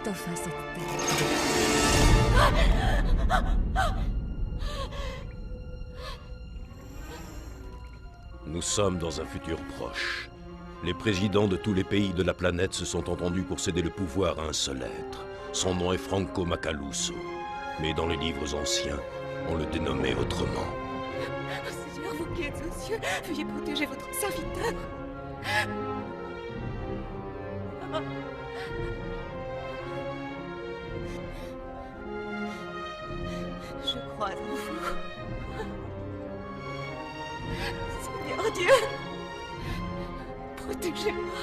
vit enfin cette terre. Nous sommes dans un futur proche. Les présidents de tous les pays de la planète se sont entendus pour céder le pouvoir à un seul être. Son nom est Franco Macaluso. Mais dans les livres anciens, on le dénommait autrement. Seigneur, vous qui êtes aux cieux, veuillez protéger votre serviteur. Je crois en vous. Seigneur Dieu, protégez-moi.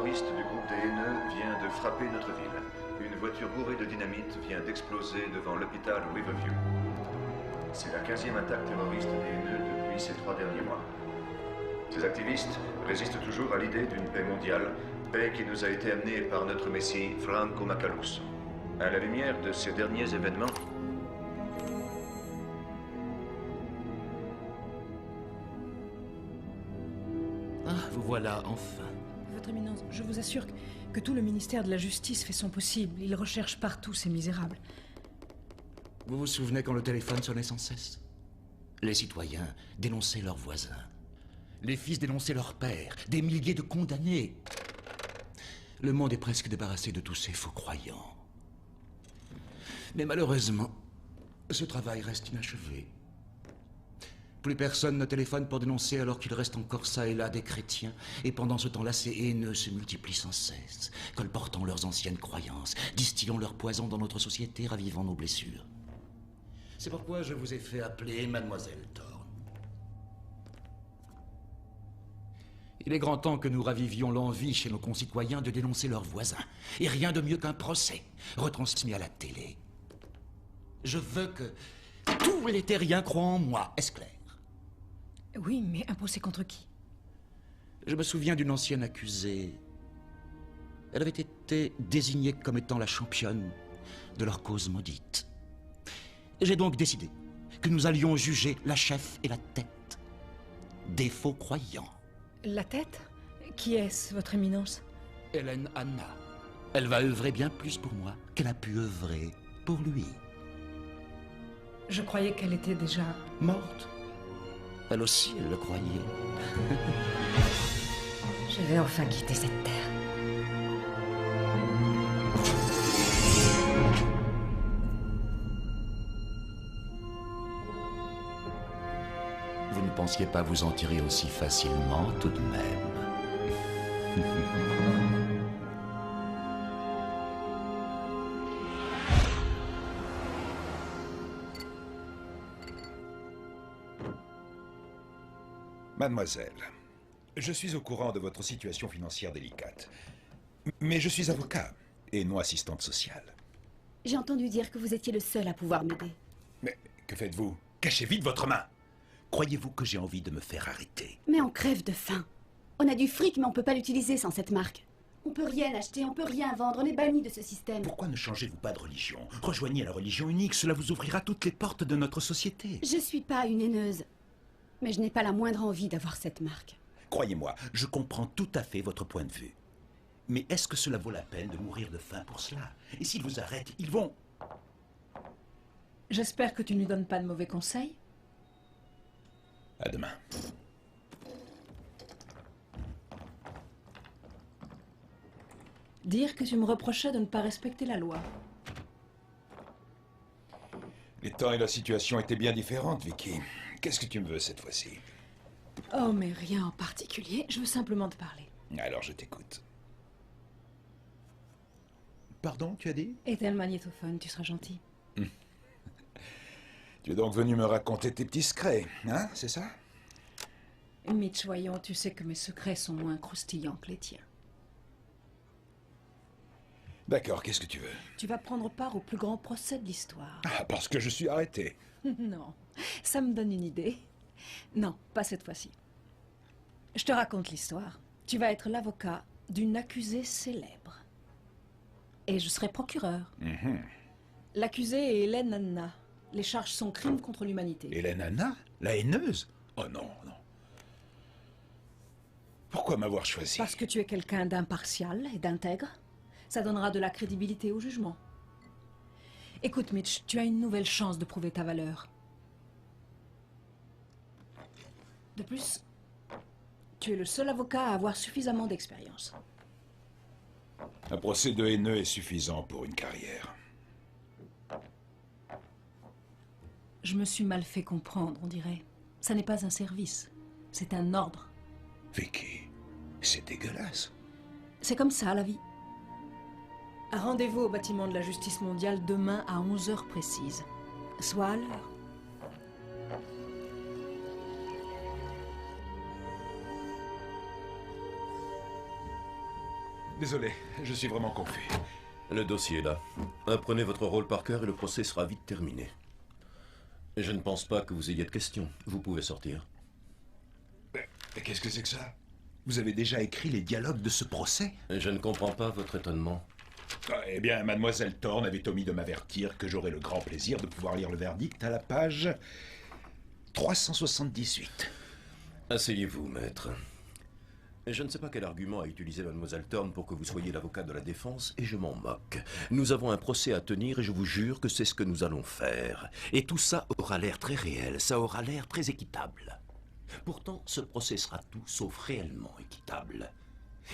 Du groupe des haineux vient de frapper notre ville. Une voiture bourrée de dynamite vient d'exploser devant l'hôpital Riverview. C'est la 15e attaque terroriste des haineux depuis ces 3 derniers mois. Ces activistes résistent toujours à l'idée d'une paix mondiale, paix qui nous a été amenée par notre messie Franco Macaluso. À la lumière de ces derniers événements, vous voilà, enfin. Votre Éminence, je vous assure que tout le ministère de la Justice fait son possible. Il recherche partout ces misérables. Vous vous souvenez quand le téléphone sonnait sans cesse? Les citoyens dénonçaient leurs voisins. Les fils dénonçaient leurs pères. Des milliers de condamnés. Le monde est presque débarrassé de tous ces faux croyants. Mais malheureusement, ce travail reste inachevé. Plus personne ne téléphone pour dénoncer alors qu'il reste encore ça et là des chrétiens. Et pendant ce temps-là, ces haineux se multiplient sans cesse, colportant leurs anciennes croyances, distillant leur poison dans notre société, ravivant nos blessures. C'est pourquoi je vous ai fait appeler Mademoiselle Thorne. Il est grand temps que nous ravivions l'envie chez nos concitoyens de dénoncer leurs voisins. Et rien de mieux qu'un procès, retransmis à la télé. Je veux que tous les terriens croient en moi, est-ce clair? Oui, mais un procès contre qui? Je me souviens d'une ancienne accusée. Elle avait été désignée comme étant la championne de leur cause maudite. J'ai donc décidé que nous allions juger la chef et la tête des faux croyants. La tête? Qui est-ce, votre Éminence? Hélène Anna. Elle va œuvrer bien plus pour moi qu'elle a pu œuvrer pour lui. Je croyais qu'elle était déjà... morte. Elle aussi, elle le croyait. Je vais enfin quitter cette terre. Vous ne pensiez pas vous en tirer aussi facilement, tout de même. Mademoiselle, je suis au courant de votre situation financière délicate. Mais je suis avocat et non assistante sociale. J'ai entendu dire que vous étiez le seul à pouvoir m'aider. Mais que faites-vous? Cachez vite votre main! Croyez-vous que j'ai envie de me faire arrêter? Mais on crève de faim. On a du fric, mais on peut pas l'utiliser sans cette marque. On peut rien acheter, on peut rien vendre, on est banni de ce système. Pourquoi ne changez-vous pas de religion? Rejoignez la religion unique, cela vous ouvrira toutes les portes de notre société. Je suis pas une haineuse. Mais je n'ai pas la moindre envie d'avoir cette marque. Croyez-moi, je comprends tout à fait votre point de vue. Mais est-ce que cela vaut la peine de mourir de faim pour cela? Et s'ils vous arrêtent, ils vont... J'espère que tu ne lui donnes pas de mauvais conseils. À demain. Dire que tu me reprochais de ne pas respecter la loi. Les temps et la situation étaient bien différentes, Vicky. Qu'est-ce que tu me veux cette fois-ci? Oh, mais rien en particulier. Je veux simplement te parler. Alors je t'écoute. Pardon, tu as dit? Éteins le magnétophone, tu seras gentil. Tu es donc venu me raconter tes petits secrets, hein? C'est ça? Mitch, voyons, tu sais que mes secrets sont moins croustillants que les tiens. D'accord, qu'est-ce que tu veux? Tu vas prendre part au plus grand procès de l'histoire. Ah, parce que je suis arrêté. Non, ça me donne une idée. Non, pas cette fois-ci. Je te raconte l'histoire. Tu vas être l'avocat d'une accusée célèbre. Et je serai procureur. L'accusée est Hélène Anna. Les charges sont crimes contre l'humanité. Hélène Anna? La haineuse? Oh non, non. Pourquoi m'avoir choisi? Parce que tu es quelqu'un d'impartial et d'intègre. Ça donnera de la crédibilité au jugement. Écoute, Mitch, tu as une nouvelle chance de prouver ta valeur. De plus, tu es le seul avocat à avoir suffisamment d'expérience. Un procès de haineux est suffisant pour une carrière. Je me suis mal fait comprendre, on dirait. Ça n'est pas un service, c'est un ordre. Vicky, c'est dégueulasse. C'est comme ça, la vie. Rendez-vous au bâtiment de la justice mondiale demain à 11 heures précises. Sois à l'heure. Désolé, je suis vraiment confus. Le dossier est là. Apprenez votre rôle par cœur et le procès sera vite terminé. Je ne pense pas que vous ayez de questions. Vous pouvez sortir. Mais qu'est-ce que c'est que ça? Vous avez déjà écrit les dialogues de ce procès? Je ne comprends pas votre étonnement. Eh bien, mademoiselle Thorne avait omis de m'avertir que j'aurais le grand plaisir de pouvoir lire le verdict à la page 378. Asseyez-vous, maître. Je ne sais pas quel argument a utilisé mademoiselle Thorne pour que vous soyez l'avocat de la défense, et je m'en moque. Nous avons un procès à tenir et je vous jure que c'est ce que nous allons faire. Et tout ça aura l'air très réel, ça aura l'air très équitable. Pourtant, ce procès sera tout sauf réellement équitable.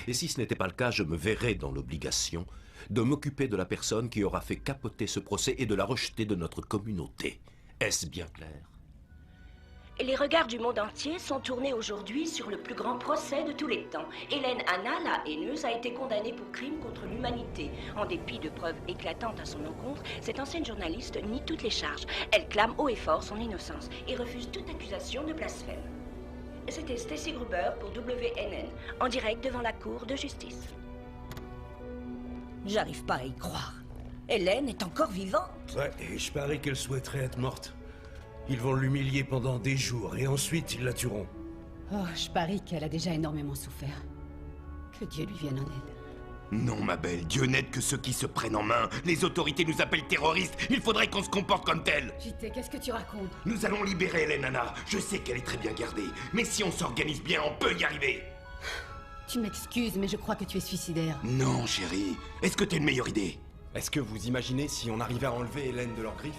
Et si ce n'était pas le cas, je me verrais dans l'obligation de m'occuper de la personne qui aura fait capoter ce procès et de la rejeter de notre communauté. Est-ce bien clair? Les regards du monde entier sont tournés aujourd'hui sur le plus grand procès de tous les temps. Hélène Anna, la haineuse, a été condamnée pour crime contre l'humanité. En dépit de preuves éclatantes à son encontre, cette ancienne journaliste nie toutes les charges. Elle clame haut et fort son innocence et refuse toute accusation de blasphème. C'était Stacy Gruber pour WNN, en direct devant la cour de justice. J'arrive pas à y croire. Hélène est encore vivante. Ouais, et je parie qu'elle souhaiterait être morte. Ils vont l'humilier pendant des jours et ensuite ils la tueront. Oh, je parie qu'elle a déjà énormément souffert. Que Dieu lui vienne en aide. Non, ma belle, Dieu n'aide que ceux qui se prennent en main. Les autorités nous appellent terroristes. Il faudrait qu'on se comporte comme tels. JT, qu'est-ce que tu racontes? Nous allons libérer Hélène Anna. Je sais qu'elle est très bien gardée. Mais si on s'organise bien, on peut y arriver. Tu m'excuses, mais je crois que tu es suicidaire. Non, chérie. Est-ce que t'as une meilleure idée? Est-ce que vous imaginez si on arrivait à enlever Hélène de leurs griffes?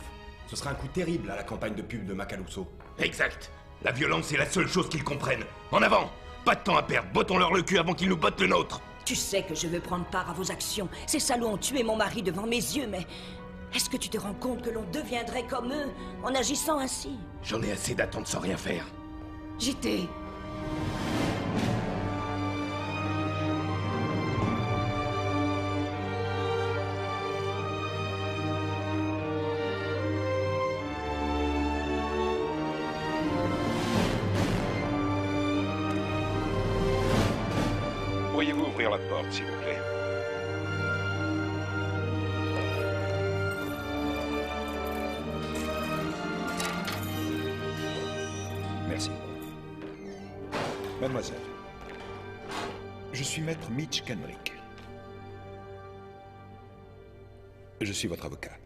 Ce serait un coup terrible à la campagne de pub de Macaluso. Exact. La violence est la seule chose qu'ils comprennent. En avant! Pas de temps à perdre. Bottons-leur le cul avant qu'ils nous bottent le nôtre. Tu sais que je veux prendre part à vos actions. Ces salauds ont tué mon mari devant mes yeux, mais... Est-ce que tu te rends compte que l'on deviendrait comme eux en agissant ainsi? J'en ai assez d'attendre sans rien faire. JT. Pourriez-vous ouvrir la porte, s'il vous plaît? Merci. Mademoiselle, je suis maître Mitch Kenrick. Je suis votre avocat.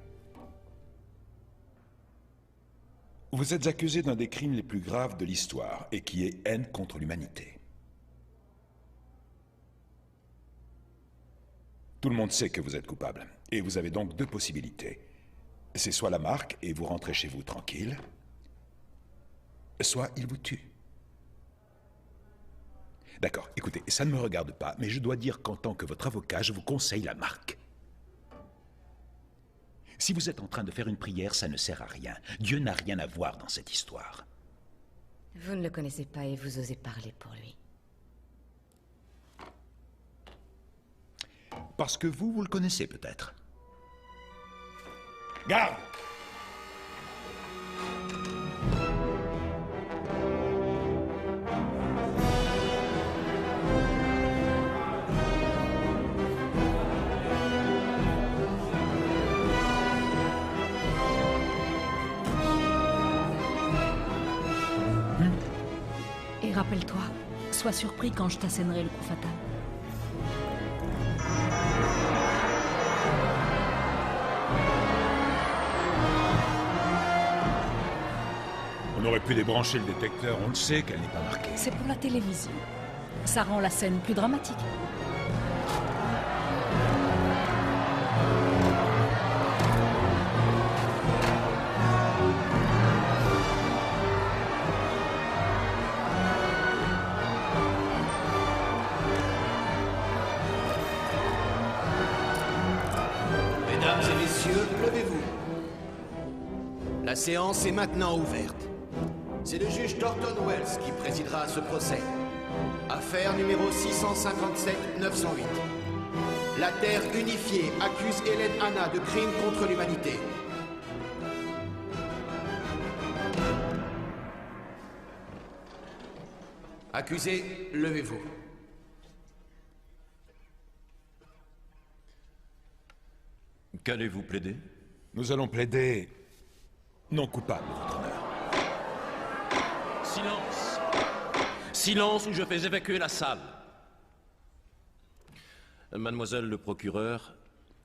Vous êtes accusé d'un des crimes les plus graves de l'histoire, et qui est haine contre l'humanité. Tout le monde sait que vous êtes coupable, et vous avez donc deux possibilités. C'est soit la marque et vous rentrez chez vous tranquille, soit il vous tue. D'accord, écoutez, ça ne me regarde pas, mais je dois dire qu'en tant que votre avocat, je vous conseille la marque. Si vous êtes en train de faire une prière, ça ne sert à rien. Dieu n'a rien à voir dans cette histoire. Vous ne le connaissez pas et vous osez parler pour lui. Parce que vous le connaissez peut-être. Garde! Et rappelle-toi, sois surpris quand je t'assènerai le coup fatal. On aurait pu débrancher le détecteur, on le sait qu'elle n'est pas marquée. C'est pour la télévision. Ça rend la scène plus dramatique. Mesdames et messieurs, levez-vous. La séance est maintenant ouverte. C'est le juge Thornton Wells qui présidera ce procès. Affaire numéro 657-908. La Terre unifiée accuse Hélène Hanna de crimes contre l'humanité. Accusé, levez-vous. Qu'allez-vous plaider? Nous allons plaider non coupable, votre honneur. Silence! Silence ou je fais évacuer la salle. Mademoiselle le procureur,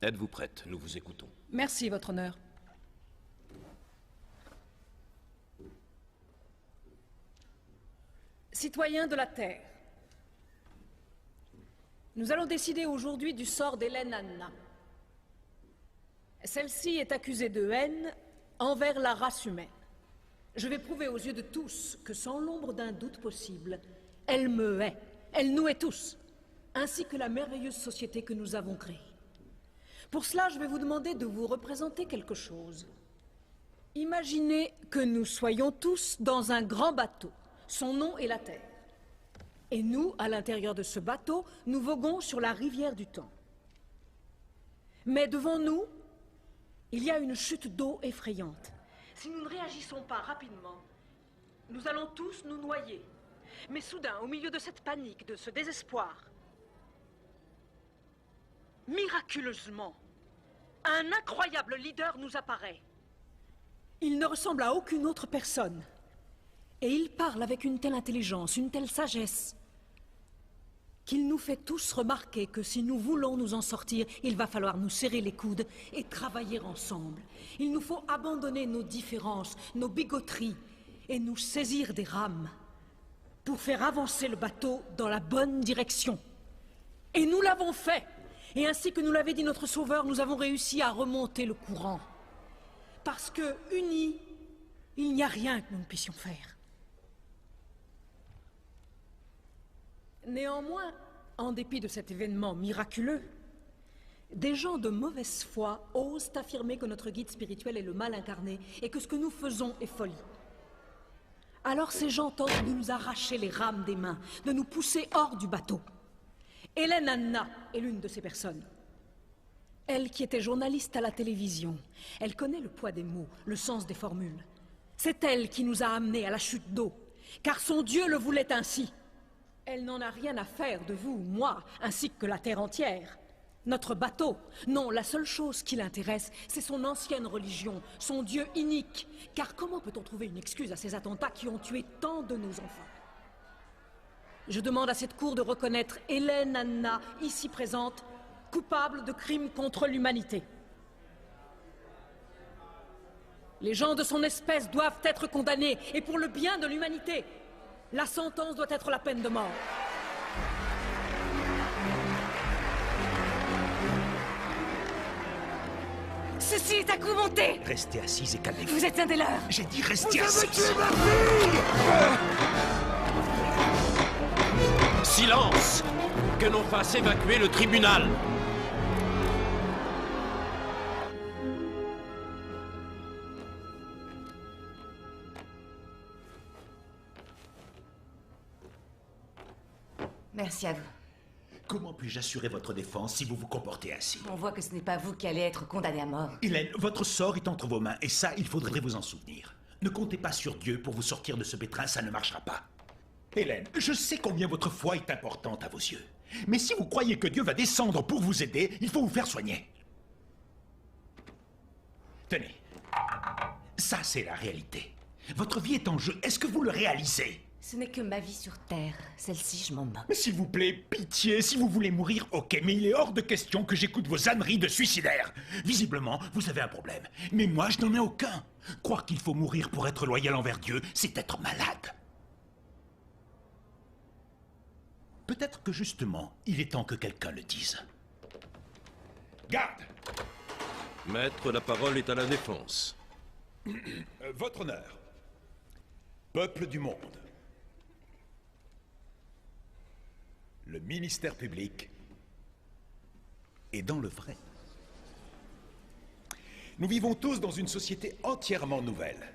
êtes-vous prête? Nous vous écoutons. Merci, votre honneur. Citoyens de la Terre, nous allons décider aujourd'hui du sort d'Hélène Hanna. Celle-ci est accusée de haine envers la race humaine. Je vais prouver aux yeux de tous que sans l'ombre d'un doute possible, elle me hait, elle nous hait tous, ainsi que la merveilleuse société que nous avons créée. Pour cela, je vais vous demander de vous représenter quelque chose. Imaginez que nous soyons tous dans un grand bateau. Son nom est la Terre. Et nous, à l'intérieur de ce bateau, nous voguons sur la rivière du temps. Mais devant nous, il y a une chute d'eau effrayante. Si nous ne réagissons pas rapidement, nous allons tous nous noyer. Mais soudain, au milieu de cette panique, de ce désespoir, miraculeusement, un incroyable leader nous apparaît. Il ne ressemble à aucune autre personne. Et il parle avec une telle intelligence, une telle sagesse, qu'il nous fait tous remarquer que si nous voulons nous en sortir, il va falloir nous serrer les coudes et travailler ensemble. Il nous faut abandonner nos différences, nos bigoteries, et nous saisir des rames pour faire avancer le bateau dans la bonne direction. Et nous l'avons fait. Et ainsi que nous l'avait dit notre sauveur, nous avons réussi à remonter le courant. Parce que, unis, il n'y a rien que nous ne puissions faire. Néanmoins, en dépit de cet événement miraculeux, des gens de mauvaise foi osent affirmer que notre guide spirituel est le mal incarné et que ce que nous faisons est folie. Alors ces gens tentent de nous arracher les rames des mains, de nous pousser hors du bateau. Hélène Hanna est l'une de ces personnes. Elle qui était journaliste à la télévision, elle connaît le poids des mots, le sens des formules. C'est elle qui nous a amenés à la chute d'eau, car son Dieu le voulait ainsi. Elle n'en a rien à faire de vous, moi, ainsi que la Terre entière. Notre bateau, non, la seule chose qui l'intéresse, c'est son ancienne religion, son Dieu inique. Car comment peut-on trouver une excuse à ces attentats qui ont tué tant de nos enfants? Je demande à cette cour de reconnaître Hélène Hanna, ici présente, coupable de crimes contre l'humanité. Les gens de son espèce doivent être condamnés, et pour le bien de l'humanité, la sentence doit être la peine de mort. Ceci est à coup monté. Restez assise et calmez-vous. Vous êtes un des leurs. J'ai dit restez assise. Vous avez tué ma fille! Silence! Que l'on fasse évacuer le tribunal! Merci à vous. Comment puis-je assurer votre défense si vous vous comportez ainsi? On voit que ce n'est pas vous qui allez être condamné à mort. Hélène, votre sort est entre vos mains, et ça, il faudrait vous en souvenir. Ne comptez pas sur Dieu pour vous sortir de ce pétrin, ça ne marchera pas. Hélène, je sais combien votre foi est importante à vos yeux. Mais si vous croyez que Dieu va descendre pour vous aider, il faut vous faire soigner. Tenez, ça c'est la réalité. Votre vie est en jeu, est-ce que vous le réalisez? Ce n'est que ma vie sur Terre. Celle-ci, je m'en moque. Mais s'il vous plaît, pitié, si vous voulez mourir, ok, mais il est hors de question que j'écoute vos âneries de suicidaires. Visiblement, vous avez un problème. Mais moi, je n'en ai aucun. Croire qu'il faut mourir pour être loyal envers Dieu, c'est être malade. Peut-être que justement, il est temps que quelqu'un le dise. Garde! Maître, la parole est à la défense. Votre honneur, peuple du monde, le ministère public est dans le vrai. Nous vivons tous dans une société entièrement nouvelle.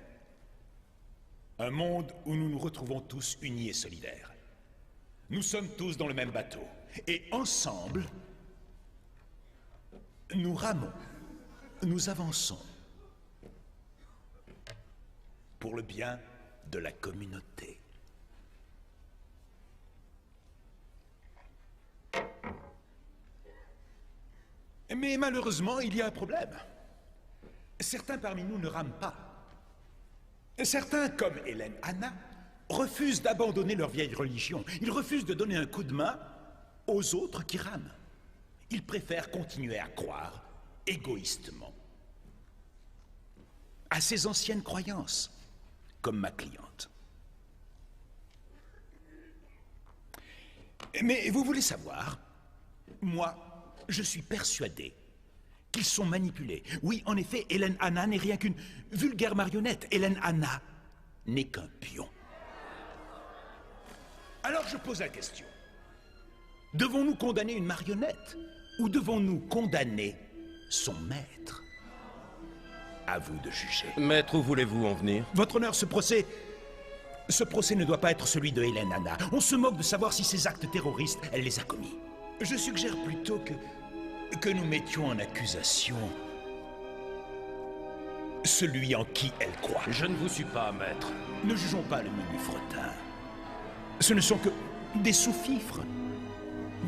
Un monde où nous nous retrouvons tous unis et solidaires. Nous sommes tous dans le même bateau. Et ensemble, nous ramons, nous avançons pour le bien de la communauté. Mais malheureusement, il y a un problème. Certains parmi nous ne rament pas. Certains, comme Hélène Hanna, refusent d'abandonner leur vieille religion. Ils refusent de donner un coup de main aux autres qui rament. Ils préfèrent continuer à croire, égoïstement, à ces anciennes croyances, comme ma cliente. Mais vous voulez savoir, moi, je suis persuadé qu'ils sont manipulés. Oui, en effet, Hélène Hanna n'est rien qu'une vulgaire marionnette. Hélène Hanna n'est qu'un pion. Alors je pose la question. Devons-nous condamner une marionnette ou devons-nous condamner son maître? À vous de juger. Maître, où voulez-vous en venir? Votre honneur, ce procès ne doit pas être celui de Hélène Hanna. On se moque de savoir si ces actes terroristes, elle les a commis. Je suggère plutôt que nous mettions en accusation celui en qui elle croit. Je ne vous suis pas, maître. Ne jugeons pas le menu fretin. Ce ne sont que des sous-fifres,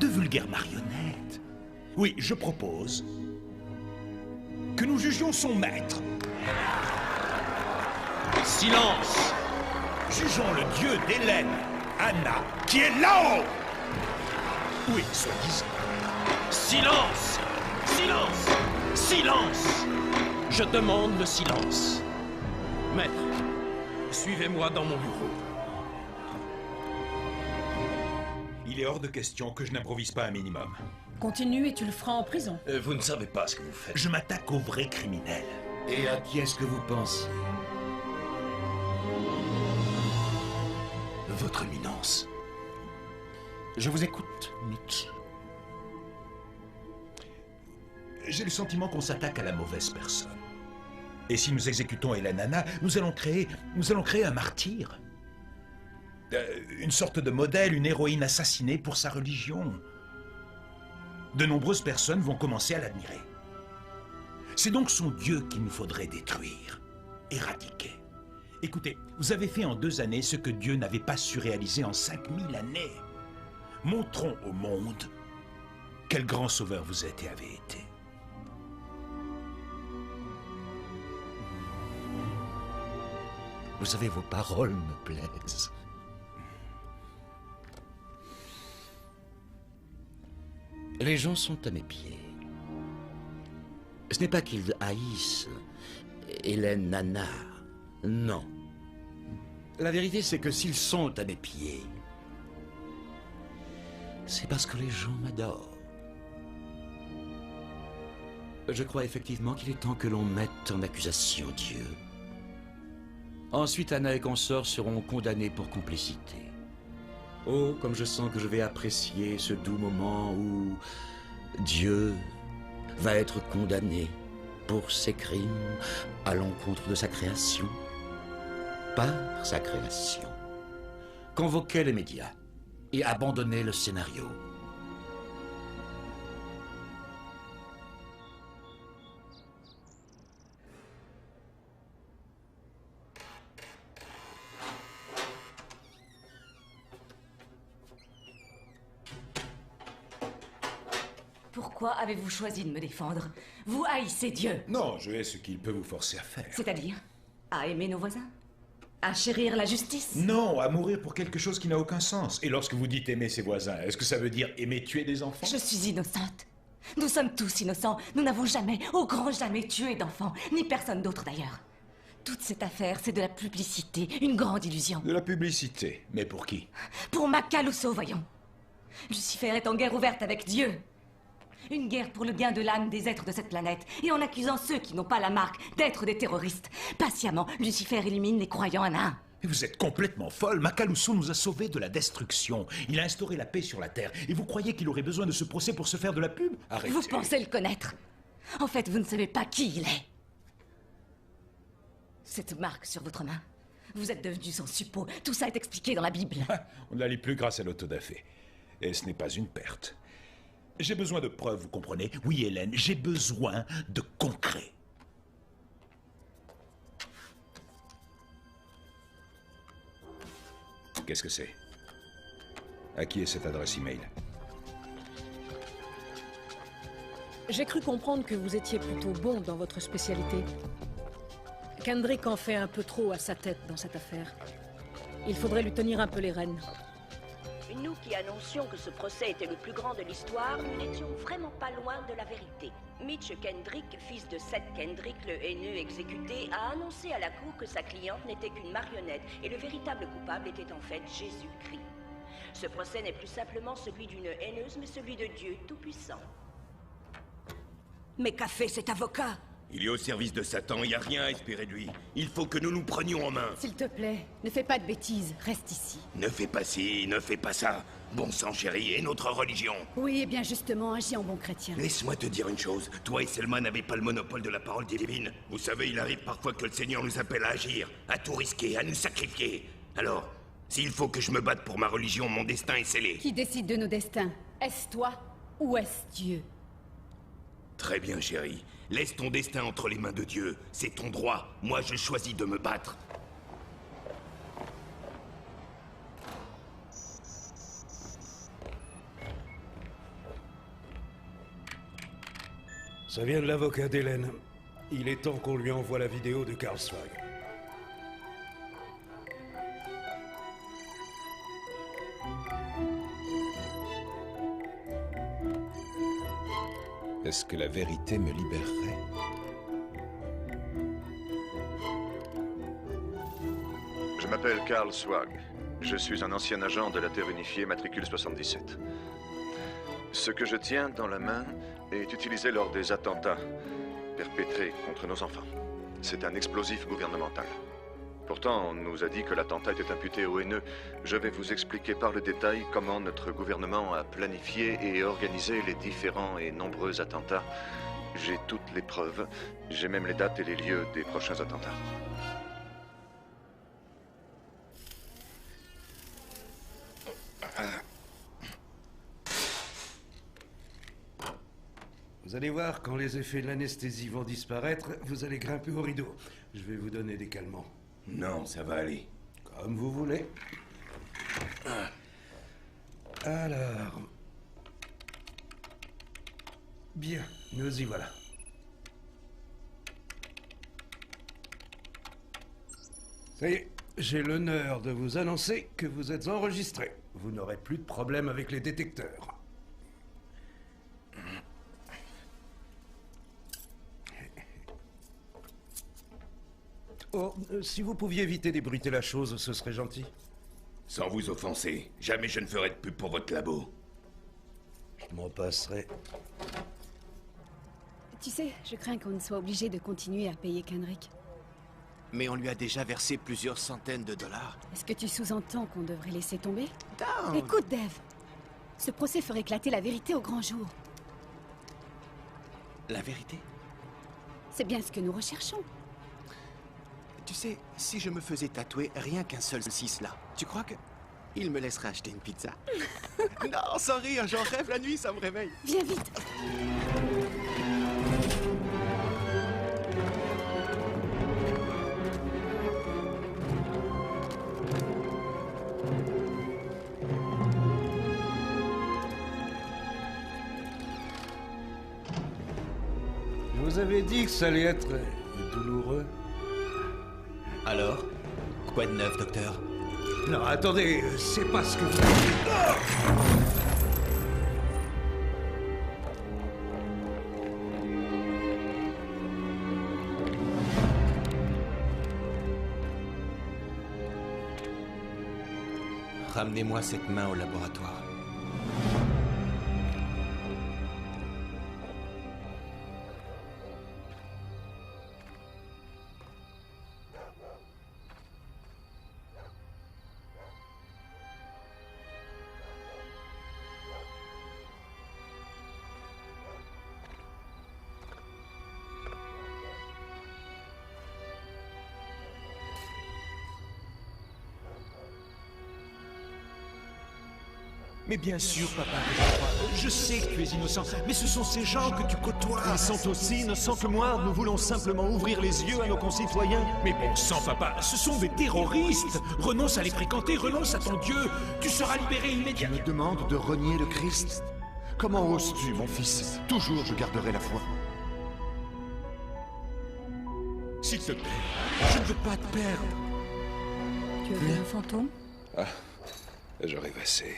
de vulgaires marionnettes. Oui, je propose que nous jugions son maître. Silence! Jugeons le dieu d'Hélène, Hanna, qui est là-haut! Oui, soi-disant. Silence! Silence! Silence! Je demande le silence. Maître, suivez-moi dans mon bureau. Il est hors de question que je n'improvise pas un minimum. Continue et tu le feras en prison. Vous ne savez pas ce que vous faites. Je m'attaque aux vrais criminels. Et à qui est-ce que vous pensez? Votre éminence. Je vous écoute, Mitch. J'ai le sentiment qu'on s'attaque à la mauvaise personne. Et si nous exécutons Hélène Hanna, nous allons créer un martyr. Une sorte de modèle, une héroïne assassinée pour sa religion. De nombreuses personnes vont commencer à l'admirer. C'est donc son Dieu qu'il nous faudrait détruire, éradiquer. Écoutez, vous avez fait en 2 années ce que Dieu n'avait pas su réaliser en 5000 années. Montrons au monde quel grand sauveur vous êtes et avez été. Vous savez, vos paroles me plaisent. Les gens sont à mes pieds. Ce n'est pas qu'ils haïssent Hélène Hanna, non. La vérité, c'est que s'ils sont à mes pieds, c'est parce que les gens m'adorent. Je crois effectivement qu'il est temps que l'on mette en accusation Dieu. Ensuite, Hanna et consorts seront condamnés pour complicité. Oh, comme je sens que je vais apprécier ce doux moment où Dieu va être condamné pour ses crimes à l'encontre de sa création, par sa création. Convoquez les médias et abandonnez le scénario. Pourquoi avez-vous choisi de me défendre? Vous haïssez Dieu. Non, je hais ce qu'il peut vous forcer à faire. C'est-à-dire à aimer nos voisins? À chérir la justice? Non, à mourir pour quelque chose qui n'a aucun sens. Et lorsque vous dites aimer ses voisins, est-ce que ça veut dire aimer tuer des enfants? Je suis innocente. Nous sommes tous innocents. Nous n'avons jamais, au grand jamais, tué d'enfants. Ni personne d'autre d'ailleurs. Toute cette affaire, c'est de la publicité. Une grande illusion. De la publicité. Mais pour qui? Pour Macaluso, voyons. Lucifer est en guerre ouverte avec Dieu. Une guerre pour le gain de l'âme des êtres de cette planète, et en accusant ceux qui n'ont pas la marque d'être des terroristes. Patiemment, Lucifer élimine les croyants un à un. Mais vous êtes complètement folle. Macaluso nous a sauvés de la destruction. Il a instauré la paix sur la Terre. Et vous croyez qu'il aurait besoin de ce procès pour se faire de la pub? Arrêtez. Vous pensez le connaître. En fait, vous ne savez pas qui il est. Cette marque sur votre main, vous êtes devenu son suppôt. Tout ça est expliqué dans la Bible. On ne la lit plus grâce à l'autodafé. Et ce n'est pas une perte. J'ai besoin de preuves, vous comprenez? Oui, Hélène, j'ai besoin de concret. Qu'est-ce que c'est? À qui est cette adresse email? J'ai cru comprendre que vous étiez plutôt bon dans votre spécialité. Kendrick en fait un peu trop à sa tête dans cette affaire. Il faudrait lui tenir un peu les rênes. Nous qui annoncions que ce procès était le plus grand de l'histoire, nous n'étions vraiment pas loin de la vérité. Mitch Kendrick, fils de Seth Kendrick, le haineux exécuté, a annoncé à la cour que sa cliente n'était qu'une marionnette et le véritable coupable était en fait Jésus-Christ. Ce procès n'est plus simplement celui d'une haineuse, mais celui de Dieu Tout-Puissant. Mais qu'a fait cet avocat? Il est au service de Satan, il n'y a rien à espérer de lui. Il faut que nous nous prenions en main. S'il te plaît, ne fais pas de bêtises, reste ici. Ne fais pas ci, ne fais pas ça. Bon sang, chérie, et notre religion? Oui, et bien justement, agis en bon chrétien. Laisse-moi te dire une chose. Toi et Selma n'avez pas le monopole de la parole divine. Vous savez, il arrive parfois que le Seigneur nous appelle à agir, à tout risquer, à nous sacrifier. Alors, s'il faut que je me batte pour ma religion, mon destin est scellé. Qui décide de nos destins? Est-ce toi ou est-ce Dieu? Très bien, chérie. Laisse ton destin entre les mains de Dieu. C'est ton droit. Moi, je choisis de me battre. Ça vient de l'avocat d'Hélène. Il est temps qu'on lui envoie la vidéo de Karl Swag. Est-ce que la vérité me libérerait? Je m'appelle Karl Swag. Je suis un ancien agent de la Terre Unifiée, matricule 77. Ce que je tiens dans la main est utilisé lors des attentats perpétrés contre nos enfants. C'est un explosif gouvernemental. Pourtant, on nous a dit que l'attentat était imputé aux haineux. Je vais vous expliquer par le détail comment notre gouvernement a planifié et organisé les différents et nombreux attentats. J'ai toutes les preuves. J'ai même les dates et les lieux des prochains attentats. Vous allez voir, quand les effets de l'anesthésie vont disparaître, vous allez grimper au rideau. Je vais vous donner des calmants. Non, ça va aller. Comme vous voulez. Alors... Bien, nous y voilà. Ça y est, j'ai l'honneur de vous annoncer que vous êtes enregistré. Vous n'aurez plus de problème avec les détecteurs. Oh, si vous pouviez éviter d'ébruiter la chose, ce serait gentil. Sans vous offenser, jamais je ne ferai de pub pour votre labo. Je m'en passerai. Tu sais, je crains qu'on ne soit obligé de continuer à payer Kendrick. Mais on lui a déjà versé plusieurs centaines de dollars. Est-ce que tu sous-entends qu'on devrait laisser tomber? Down. Écoute, Dave. Ce procès ferait éclater la vérité au grand jour. La vérité? C'est bien ce que nous recherchons. Tu sais, si je me faisais tatouer rien qu'un seul 6 là, tu crois que... il me laisserait acheter une pizza? Non, sans rire, j'en rêve la nuit, ça me réveille. Viens vite. Vous avez dit que ça allait être douloureux. Alors? Quoi de neuf, docteur? Non, attendez, c'est pas ce que vous... Ramenez-moi cette main au laboratoire. Mais bien sûr, papa, je sais que tu es innocent, mais ce sont ces gens que tu côtoies. Ils sont aussi innocents que moi. Nous voulons simplement ouvrir les yeux à nos concitoyens. Mais bon sang, papa, ce sont des terroristes. Renonce à les fréquenter, renonce à ton Dieu. Tu seras libéré immédiatement. Tu me demandes de renier le Christ? Comment oses-tu, mon fils? Toujours je garderai la foi. S'il te plaît, je ne veux pas te perdre. Tu as vu un fantôme? Ah, je rêvassais.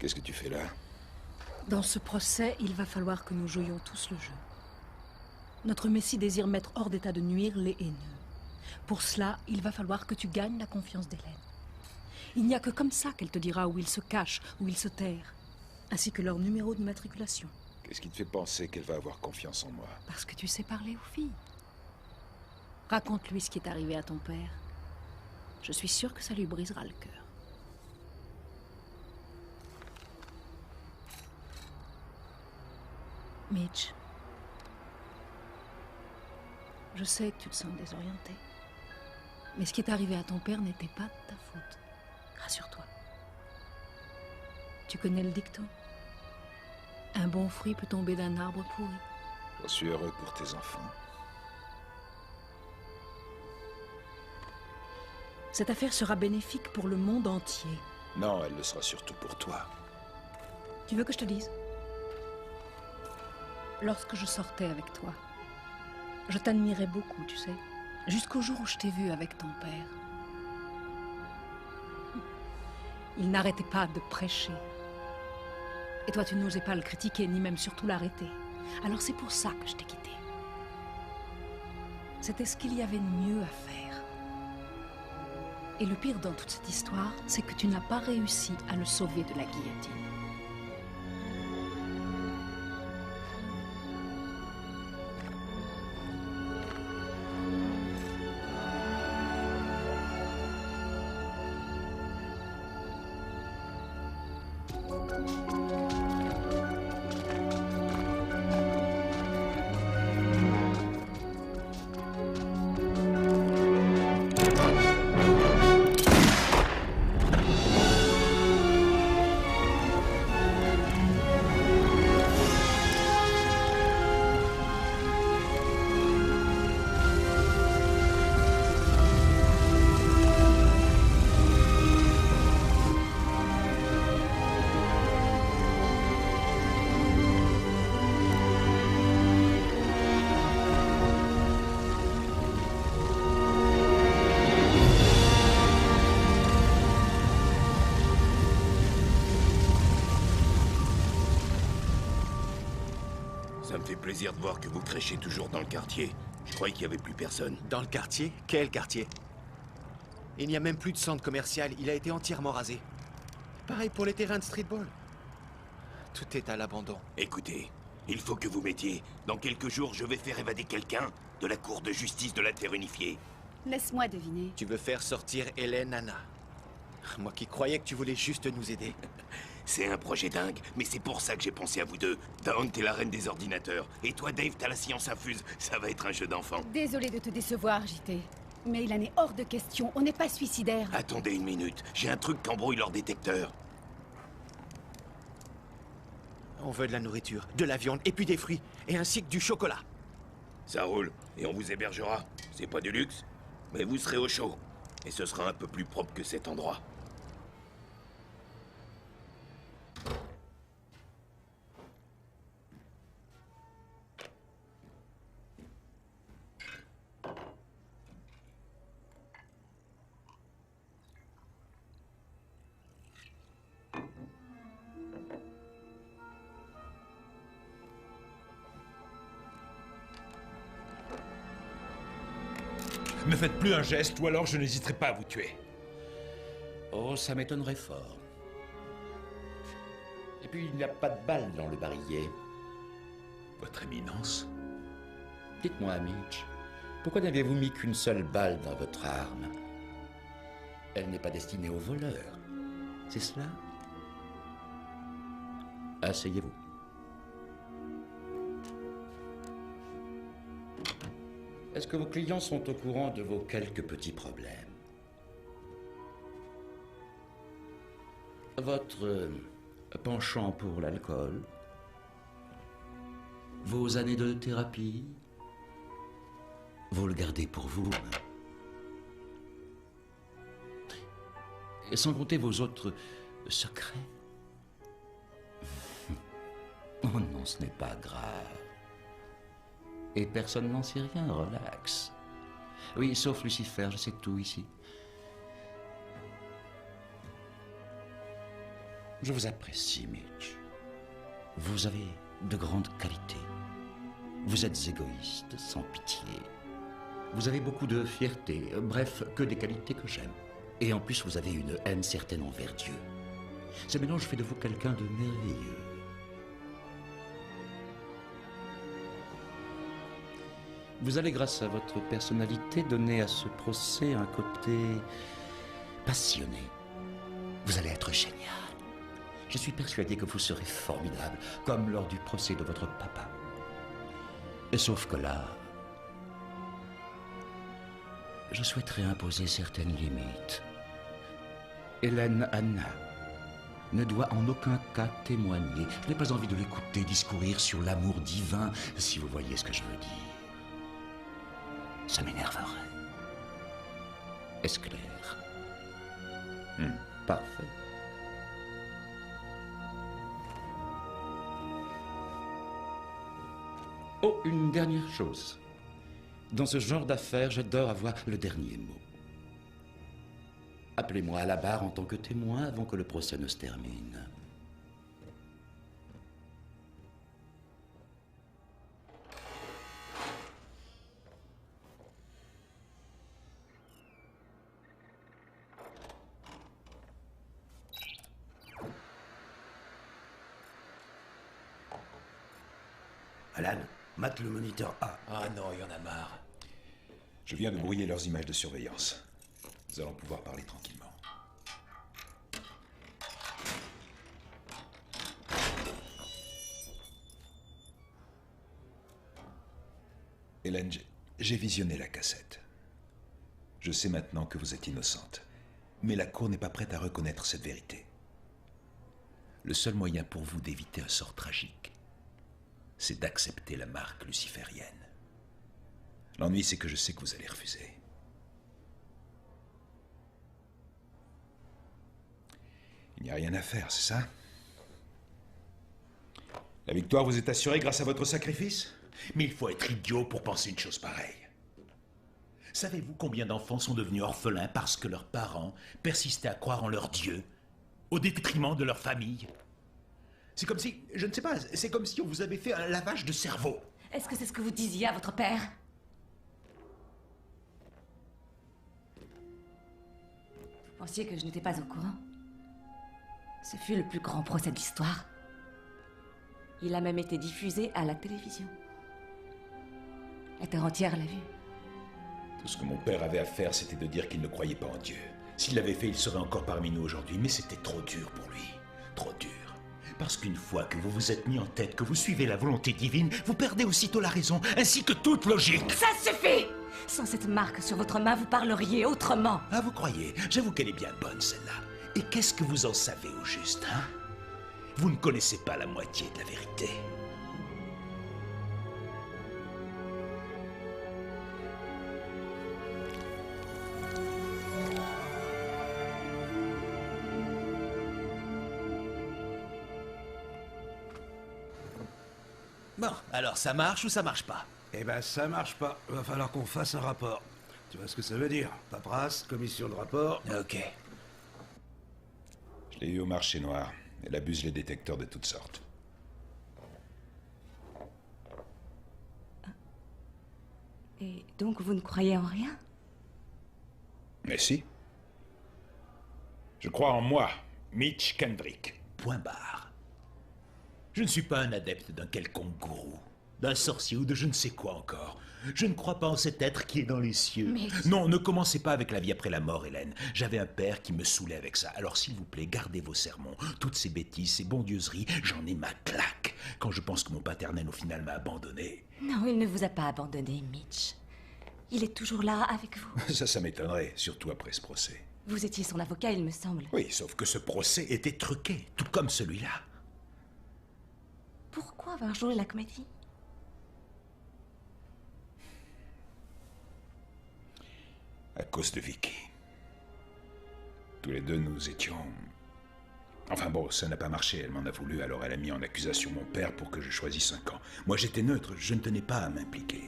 Qu'est-ce que tu fais là? Dans ce procès, il va falloir que nous jouions tous le jeu. Notre Messie désire mettre hors d'état de nuire les haineux. Pour cela, il va falloir que tu gagnes la confiance d'Hélène. Il n'y a que comme ça qu'elle te dira où ils se cachent, où ils se terrent, ainsi que leur numéro de matriculation. Qu'est-ce qui te fait penser qu'elle va avoir confiance en moi? Parce que tu sais parler aux filles. Raconte-lui ce qui est arrivé à ton père. Je suis sûre que ça lui brisera le cœur. Mitch, je sais que tu te sens désorienté. Mais ce qui est arrivé à ton père n'était pas de ta faute. Rassure-toi. Tu connais le dicton? Un bon fruit peut tomber d'un arbre pourri. Je suis heureux pour tes enfants. Cette affaire sera bénéfique pour le monde entier. Non, elle le sera surtout pour toi. Tu veux que je te dise? Lorsque je sortais avec toi, je t'admirais beaucoup, tu sais, jusqu'au jour où je t'ai vu avec ton père. Il n'arrêtait pas de prêcher. Et toi, tu n'osais pas le critiquer, ni même surtout l'arrêter. Alors c'est pour ça que je t'ai quitté. C'était ce qu'il y avait de mieux à faire. Et le pire dans toute cette histoire, c'est que tu n'as pas réussi à le sauver de la guillotine. Ça me fait plaisir de voir que vous crêchez toujours dans le quartier. Je croyais qu'il n'y avait plus personne. Dans le quartier? Quel quartier? Il n'y a même plus de centre commercial, il a été entièrement rasé. Pareil pour les terrains de streetball. Tout est à l'abandon. Écoutez, il faut que vous m'aidiez. Dans quelques jours, je vais faire évader quelqu'un. de la Cour de justice de la Terre unifiée. Laisse-moi deviner. Tu veux faire sortir Hélène Anna. Moi qui croyais que tu voulais juste nous aider. C'est un projet dingue, mais c'est pour ça que j'ai pensé à vous deux. Dawn, t'es la reine des ordinateurs. Et toi, Dave, t'as la science infuse. Ça va être un jeu d'enfant. Désolée de te décevoir, JT. Mais il en est hors de question. On n'est pas suicidaire. Attendez une minute. J'ai un truc qu'embrouille leur détecteur. On veut de la nourriture, de la viande, et puis des fruits. Et ainsi que du chocolat. Ça roule. Et on vous hébergera. C'est pas du luxe, mais vous serez au chaud. Et ce sera un peu plus propre que cet endroit. Ne faites plus un geste, ou alors je n'hésiterai pas à vous tuer. Oh, ça m'étonnerait fort. Et puis, il n'y a pas de balle dans le barillet. Votre éminence? Dites-moi, Mitch, pourquoi n'avez-vous mis qu'une seule balle dans votre arme? Elle n'est pas destinée aux voleurs. C'est cela? Asseyez-vous. Est-ce que vos clients sont au courant de vos quelques petits problèmes? Votre penchant pour l'alcool? Vos années de thérapie? Vous le gardez pour vous? Et sans compter vos autres secrets? Oh non, ce n'est pas grave. Et personne n'en sait rien, relax. Oui, sauf Lucifer, je sais tout ici. Je vous apprécie, Mitch. Vous avez de grandes qualités. Vous êtes égoïste, sans pitié. Vous avez beaucoup de fierté, bref, que des qualités que j'aime. Et en plus, vous avez une haine certaine envers Dieu. Ce mélange fait de vous quelqu'un de merveilleux. Vous allez, grâce à votre personnalité, donner à ce procès un côté passionné. Vous allez être génial. Je suis persuadé que vous serez formidable, comme lors du procès de votre papa. Et sauf que là, je souhaiterais imposer certaines limites. Hélène Anna ne doit en aucun cas témoigner. Je n'ai pas envie de l'écouter discourir sur l'amour divin, si vous voyez ce que je veux dire. Ça m'énerverait. Est-ce clair? Parfait. Oh, une dernière chose. Dans ce genre d'affaires, j'adore avoir le dernier mot. Appelez-moi à la barre en tant que témoin avant que le procès ne se termine. Alan, mate le moniteur A. Ah non, il y en a marre. Je viens de brouiller leurs images de surveillance. Nous allons pouvoir parler tranquillement. Hélène, j'ai visionné la cassette. Je sais maintenant que vous êtes innocente. Mais la Cour n'est pas prête à reconnaître cette vérité. Le seul moyen pour vous d'éviter un sort tragique, c'est d'accepter la marque luciférienne. L'ennui, c'est que je sais que vous allez refuser. Il n'y a rien à faire, c'est ça? La victoire vous est assurée grâce à votre sacrifice? Mais il faut être idiot pour penser une chose pareille. Savez-vous combien d'enfants sont devenus orphelins parce que leurs parents persistaient à croire en leur Dieu, au détriment de leur famille? C'est comme si, je ne sais pas, c'est comme si on vous avait fait un lavage de cerveau. Est-ce que c'est ce que vous disiez à votre père? Vous pensiez que je n'étais pas au courant? Ce fut le plus grand procès de l'histoire. Il a même été diffusé à la télévision. La terre entière l'a vu. Tout ce que mon père avait à faire, c'était de dire qu'il ne croyait pas en Dieu. S'il l'avait fait, il serait encore parmi nous aujourd'hui, mais c'était trop dur pour lui. Trop dur. Parce qu'une fois que vous vous êtes mis en tête que vous suivez la volonté divine, vous perdez aussitôt la raison, ainsi que toute logique. Ça suffit! Sans cette marque sur votre main, vous parleriez autrement. Ah, vous croyez? J'avoue qu'elle est bien bonne, celle-là. Et qu'est-ce que vous en savez au juste, hein? Vous ne connaissez pas la moitié de la vérité. Bon, alors ça marche ou ça marche pas? Eh ben, ça marche pas. Va falloir qu'on fasse un rapport. Tu vois ce que ça veut dire? Paperasse, commission de rapport. Ok. Je l'ai eu au marché noir. Elle abuse les détecteurs de toutes sortes. Et donc vous ne croyez en rien? Mais si. Je crois en moi, Mitch Kendrick. Point barre. Je ne suis pas un adepte d'un quelconque gourou, d'un sorcier ou de je ne sais quoi encore. Je ne crois pas en cet être qui est dans les cieux. Mais... Non, ne commencez pas avec la vie après la mort, Hélène. J'avais un père qui me saoulait avec ça. Alors s'il vous plaît, gardez vos sermons. Toutes ces bêtises, ces bondieuseries, j'en ai ma claque. Quand je pense que mon paternel au final m'a abandonné. Non, il ne vous a pas abandonné, Mitch. Il est toujours là avec vous. Ça m'étonnerait, surtout après ce procès. Vous étiez son avocat, il me semble. Oui, sauf que ce procès était truqué, tout comme celui-là. Pourquoi avoir joué la comédie? À cause de Vicky. Tous les deux, nous étions... Enfin bon, ça n'a pas marché, elle m'en a voulu, alors elle a mis en accusation mon père pour que je choisisse un camp. Moi, j'étais neutre, je ne tenais pas à m'impliquer.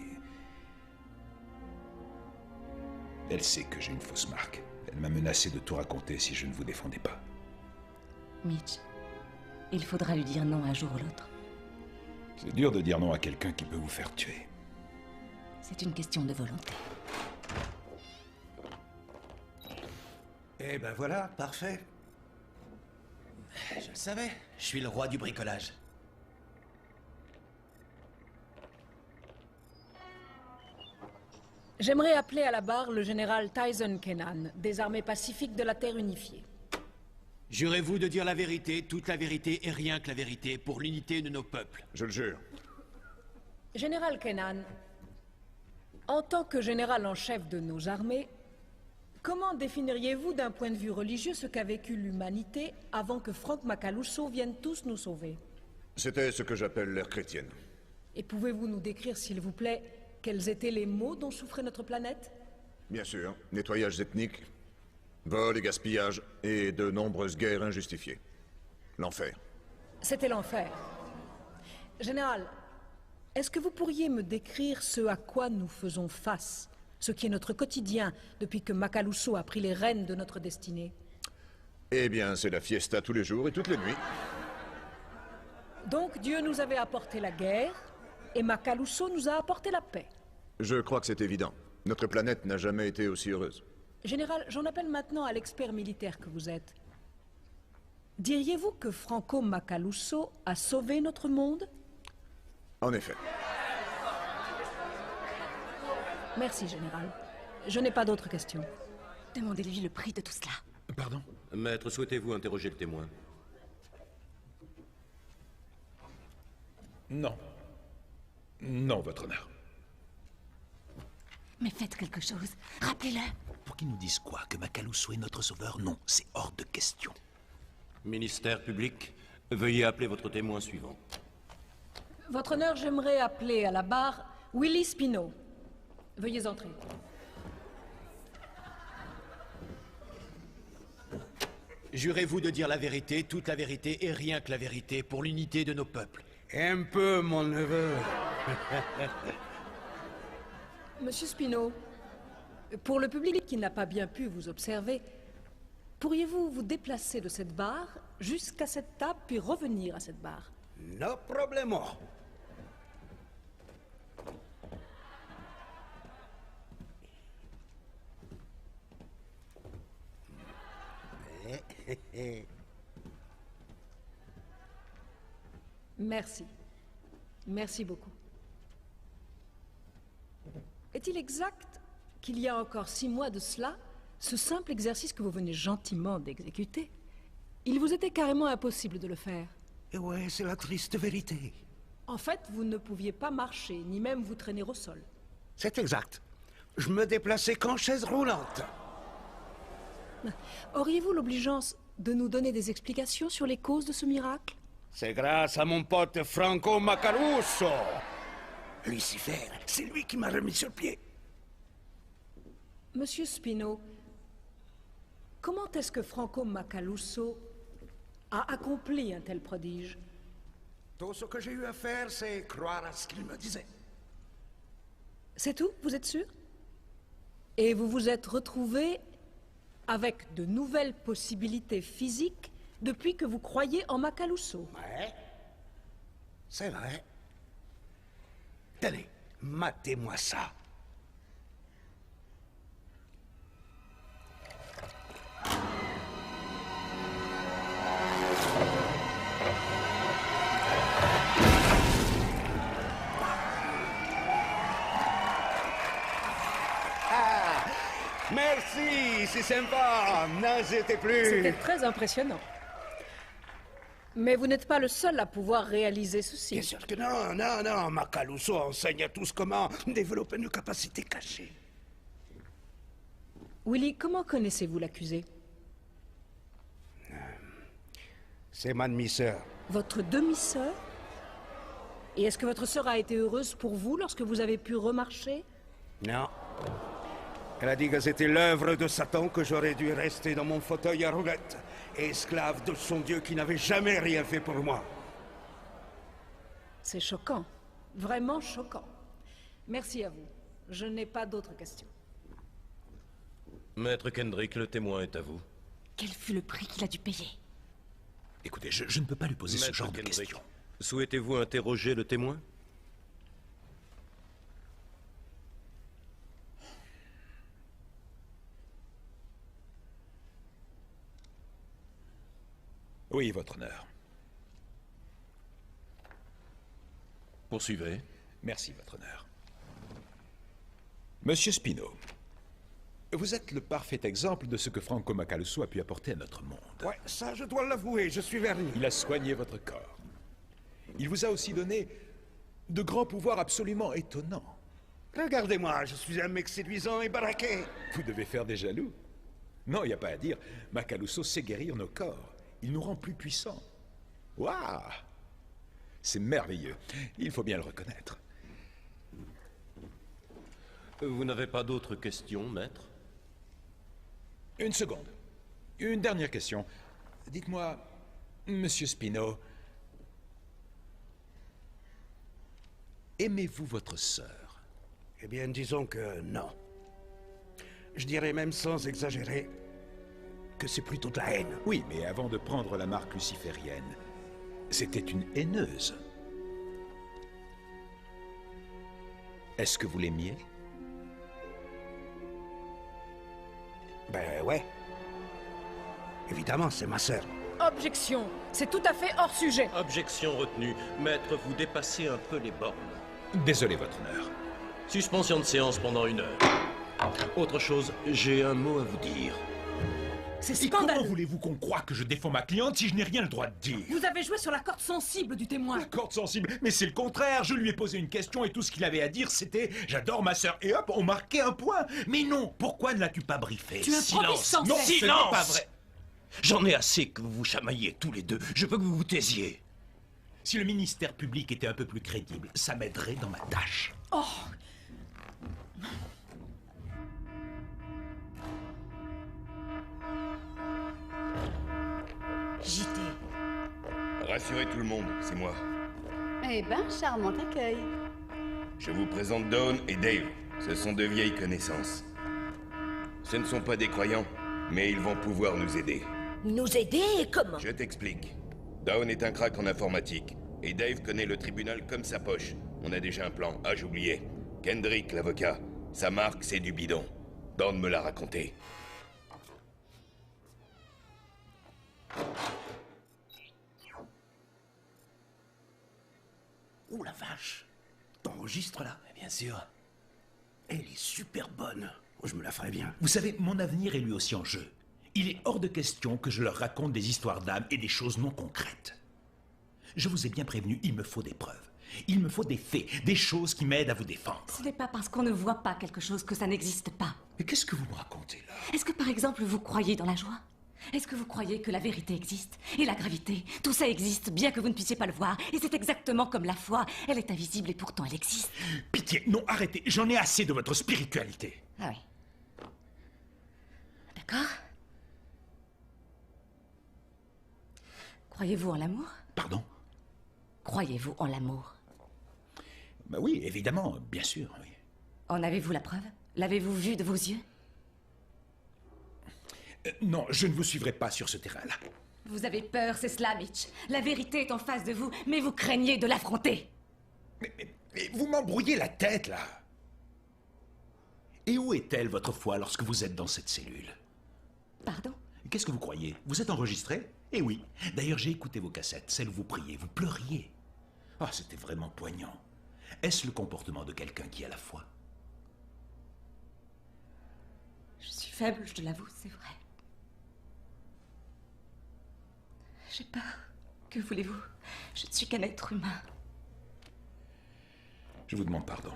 Elle sait que j'ai une fausse marque. Elle m'a menacé de tout raconter si je ne vous défendais pas. Mitch, il faudra lui dire non un jour ou l'autre. C'est dur de dire non à quelqu'un qui peut vous faire tuer. C'est une question de volonté. Eh ben voilà, parfait. Je le savais, je suis le roi du bricolage. J'aimerais appeler à la barre le général Tyson Kenan, des armées pacifiques de la Terre unifiée. Jurez-vous de dire la vérité, toute la vérité et rien que la vérité, pour l'unité de nos peuples? Je le jure. Général Kenan, en tant que général en chef de nos armées, comment définiriez-vous d'un point de vue religieux ce qu'a vécu l'humanité avant que Frank Macaluso vienne tous nous sauver? C'était ce que j'appelle l'ère chrétienne. Et pouvez-vous nous décrire, s'il vous plaît, quels étaient les maux dont souffrait notre planète? Bien sûr, nettoyage ethnique, vol et gaspillage, et de nombreuses guerres injustifiées. L'enfer. C'était l'enfer. Général, est-ce que vous pourriez me décrire ce à quoi nous faisons face, ce qui est notre quotidien depuis que Macaluso a pris les rênes de notre destinée? Eh bien, c'est la fiesta tous les jours et toutes les nuits. Donc Dieu nous avait apporté la guerre, et Macaluso nous a apporté la paix. Je crois que c'est évident. Notre planète n'a jamais été aussi heureuse. Général, j'en appelle maintenant à l'expert militaire que vous êtes. Diriez-vous que Franco Macaluso a sauvé notre monde? En effet. Merci, Général. Je n'ai pas d'autres questions. Demandez-lui le prix de tout cela. Pardon? Maître, souhaitez-vous interroger le témoin? Non. Non, votre honneur. Mais faites quelque chose. Rappelez-le. Pour qu'ils nous disent quoi? Que Macaluso est notre sauveur? Non, c'est hors de question. Ministère public, veuillez appeler votre témoin suivant. Votre honneur, j'aimerais appeler à la barre Willy Spino. Veuillez entrer. Jurez-vous de dire la vérité, toute la vérité et rien que la vérité, pour l'unité de nos peuples? Un peu, mon neveu. Monsieur Spino, pour le public qui n'a pas bien pu vous observer, pourriez-vous vous déplacer de cette barre jusqu'à cette table, puis revenir à cette barre? No problemo. Merci. Merci beaucoup. Est-il exact qu'il y a encore 6 mois de cela, ce simple exercice que vous venez gentiment d'exécuter, il vous était carrément impossible de le faire? Et ouais, c'est la triste vérité. En fait, vous ne pouviez pas marcher, ni même vous traîner au sol. C'est exact. Je me déplaçais qu'en chaise roulante. Auriez-vous l'obligeance de nous donner des explications sur les causes de ce miracle? C'est grâce à mon pote Franco Macaluso. Lucifer, c'est lui qui m'a remis sur pied. Monsieur Spino, comment est-ce que Franco Macaluso a accompli un tel prodige? Tout ce que j'ai eu à faire, c'est croire à ce qu'il me disait. C'est tout, vous êtes sûr? Et vous vous êtes retrouvé avec de nouvelles possibilités physiques depuis que vous croyez en Macaluso? Ouais, c'est vrai. Tenez, matez-moi ça. Merci, c'est sympa. N'hésitez plus. C'était très impressionnant. Mais vous n'êtes pas le seul à pouvoir réaliser ceci. Bien sûr que non, non, non. Macaluso enseigne à tous comment développer une capacité cachée. Willy, comment connaissez-vous l'accusé? C'est ma demi-sœur. Votre demi-sœur? Et est-ce que votre sœur a été heureuse pour vous lorsque vous avez pu remarcher? Non. Elle a dit que c'était l'œuvre de Satan, que j'aurais dû rester dans mon fauteuil à roulettes, esclave de son Dieu qui n'avait jamais rien fait pour moi. C'est choquant. Vraiment choquant. Merci à vous. Je n'ai pas d'autres questions. Maître Kendrick, le témoin est à vous. Quel fut le prix qu'il a dû payer? Écoutez, je ne peux pas lui poser ce genre de questions. Souhaitez-vous interroger le témoin? Oui, votre honneur. Poursuivez. Merci, votre honneur. Monsieur Spino, vous êtes le parfait exemple de ce que Franco Macaluso a pu apporter à notre monde. Ouais, ça je dois l'avouer, je suis verni. Il a soigné votre corps. Il vous a aussi donné de grands pouvoirs absolument étonnants. Regardez-moi, je suis un mec séduisant et baraqué. Vous devez faire des jaloux. Non, il n'y a pas à dire. Macaluso sait guérir nos corps. Il nous rend plus puissants. Waouh! C'est merveilleux. Il faut bien le reconnaître. Vous n'avez pas d'autres questions, maître? Une seconde. Une dernière question. Dites-moi, monsieur Spino, aimez-vous votre sœur? Eh bien, disons que non. Je dirais même sans exagérer que c'est plutôt de la haine. Oui, mais avant de prendre la marque luciférienne, c'était une haineuse. Est-ce que vous l'aimiez? Ben ouais. Évidemment, c'est ma sœur. Objection. C'est tout à fait hors sujet. Objection retenue. Maître, vous dépassez un peu les bornes. Désolé, votre honneur. Suspension de séance pendant 1 heure. Autre chose, j'ai un mot à vous dire. C'est Et scandaleux. comment voulez-vous qu'on croie que je défends ma cliente si je n'ai rien le droit de dire? Vous avez joué sur la corde sensible du témoin. La corde sensible? Mais c'est le contraire. Je lui ai posé une question et tout ce qu'il avait à dire, c'était « J'adore ma sœur ». Et hop, on marquait un point. Mais non, pourquoi ne l'as-tu pas briefé? Tu improvises sans Non, cesse. ce n'est pas vrai. J'en ai assez que vous vous chamaillez tous les deux. Je veux que vous vous taisiez. Si le ministère public était un peu plus crédible, ça m'aiderait dans ma tâche. Oh! JT. Rassurez tout le monde, c'est moi. Eh ben, charmant accueil. Je vous présente Dawn et Dave. Ce sont de vieilles connaissances. Ce ne sont pas des croyants, mais ils vont pouvoir nous aider. Nous aider? Comment? Je t'explique. Dawn est un crack en informatique, et Dave connaît le tribunal comme sa poche. On a déjà un plan. Ah, j'oubliais. Kendrick, l'avocat. Sa marque, c'est du bidon. Dawn me l'a raconté. Oh la vache! T'enregistres là? Bien sûr. Elle est super bonne. Je me la ferais bien. Vous savez, mon avenir est lui aussi en jeu. Il est hors de question que je leur raconte des histoires d'âme et des choses non concrètes. Je vous ai bien prévenu, il me faut des preuves. Il me faut des faits, des choses qui m'aident à vous défendre. Ce n'est pas parce qu'on ne voit pas quelque chose que ça n'existe pas. Mais qu'est-ce que vous me racontez là? Est-ce que par exemple vous croyez dans la joie? Est-ce que vous croyez que la vérité existe? Et la gravité? Tout ça existe, bien que vous ne puissiez pas le voir. Et c'est exactement comme la foi. Elle est invisible et pourtant elle existe. Pitié, non, arrêtez. J'en ai assez de votre spiritualité. Ah oui. D'accord. Croyez-vous en l'amour? Pardon? Croyez-vous en l'amour? Bah oui, évidemment, bien sûr, oui. En avez-vous la preuve? L'avez-vous vu de vos yeux? Non, je ne vous suivrai pas sur ce terrain-là. Vous avez peur, c'est cela, Mitch. La vérité est en face de vous, mais vous craignez de l'affronter. Mais vous m'embrouillez la tête, là. Et où est-elle, votre foi, lorsque vous êtes dans cette cellule? Pardon? Qu'est-ce que vous croyez? Vous êtes enregistré? Eh oui. D'ailleurs, j'ai écouté vos cassettes, celles où vous priez, vous pleuriez. Ah, c'était vraiment poignant. Est-ce le comportement de quelqu'un qui a la foi? Je suis faible, je te l'avoue, c'est vrai. J'ai peur. Que voulez-vous? Je ne suis qu'un être humain. Je vous demande pardon.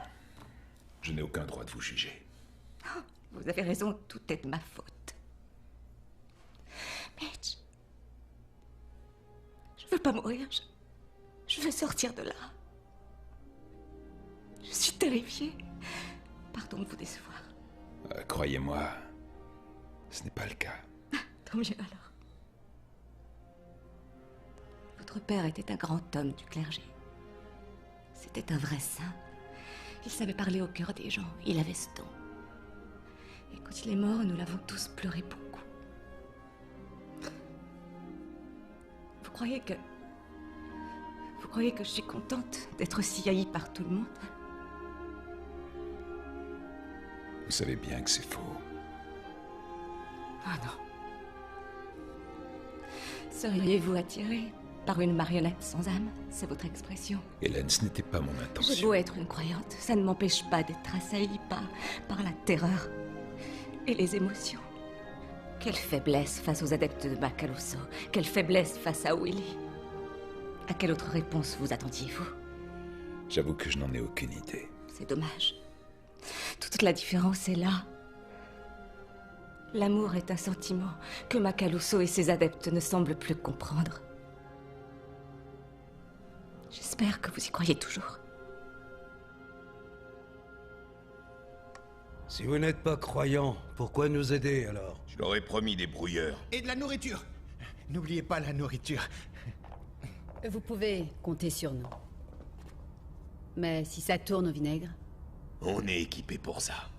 Je n'ai aucun droit de vous juger. Oh, vous avez raison, tout est de ma faute. Mitch, je veux pas mourir, je veux sortir de là. Je suis terrifiée. Pardon de vous décevoir. Croyez-moi, ce n'est pas le cas. Tant mieux alors. Votre père était un grand homme du clergé. C'était un vrai saint. Il savait parler au cœur des gens. Il avait ce don. Et quand il est mort, nous l'avons tous pleuré beaucoup. Vous croyez que je suis contente d'être si haïe par tout le monde? Vous savez bien que c'est faux. Ah non. Seriez-vous attiré par une marionnette sans âme? C'est votre expression. Hélène, ce n'était pas mon intention. J'ai beau être une croyante, ça ne m'empêche pas d'être assaillie par la terreur et les émotions. Quelle faiblesse face aux adeptes de Macaluso. Quelle faiblesse face à Willy. À quelle autre réponse vous attendiez-vous? J'avoue que je n'en ai aucune idée. C'est dommage. Toute la différence est là. L'amour est un sentiment que Macaluso et ses adeptes ne semblent plus comprendre. J'espère que vous y croyez toujours. Si vous n'êtes pas croyant, pourquoi nous aider alors? Je leur ai promis des brouilleurs. Et de la nourriture. N'oubliez pas la nourriture. Vous pouvez compter sur nous. Mais si ça tourne au vinaigre... On est équipé pour ça.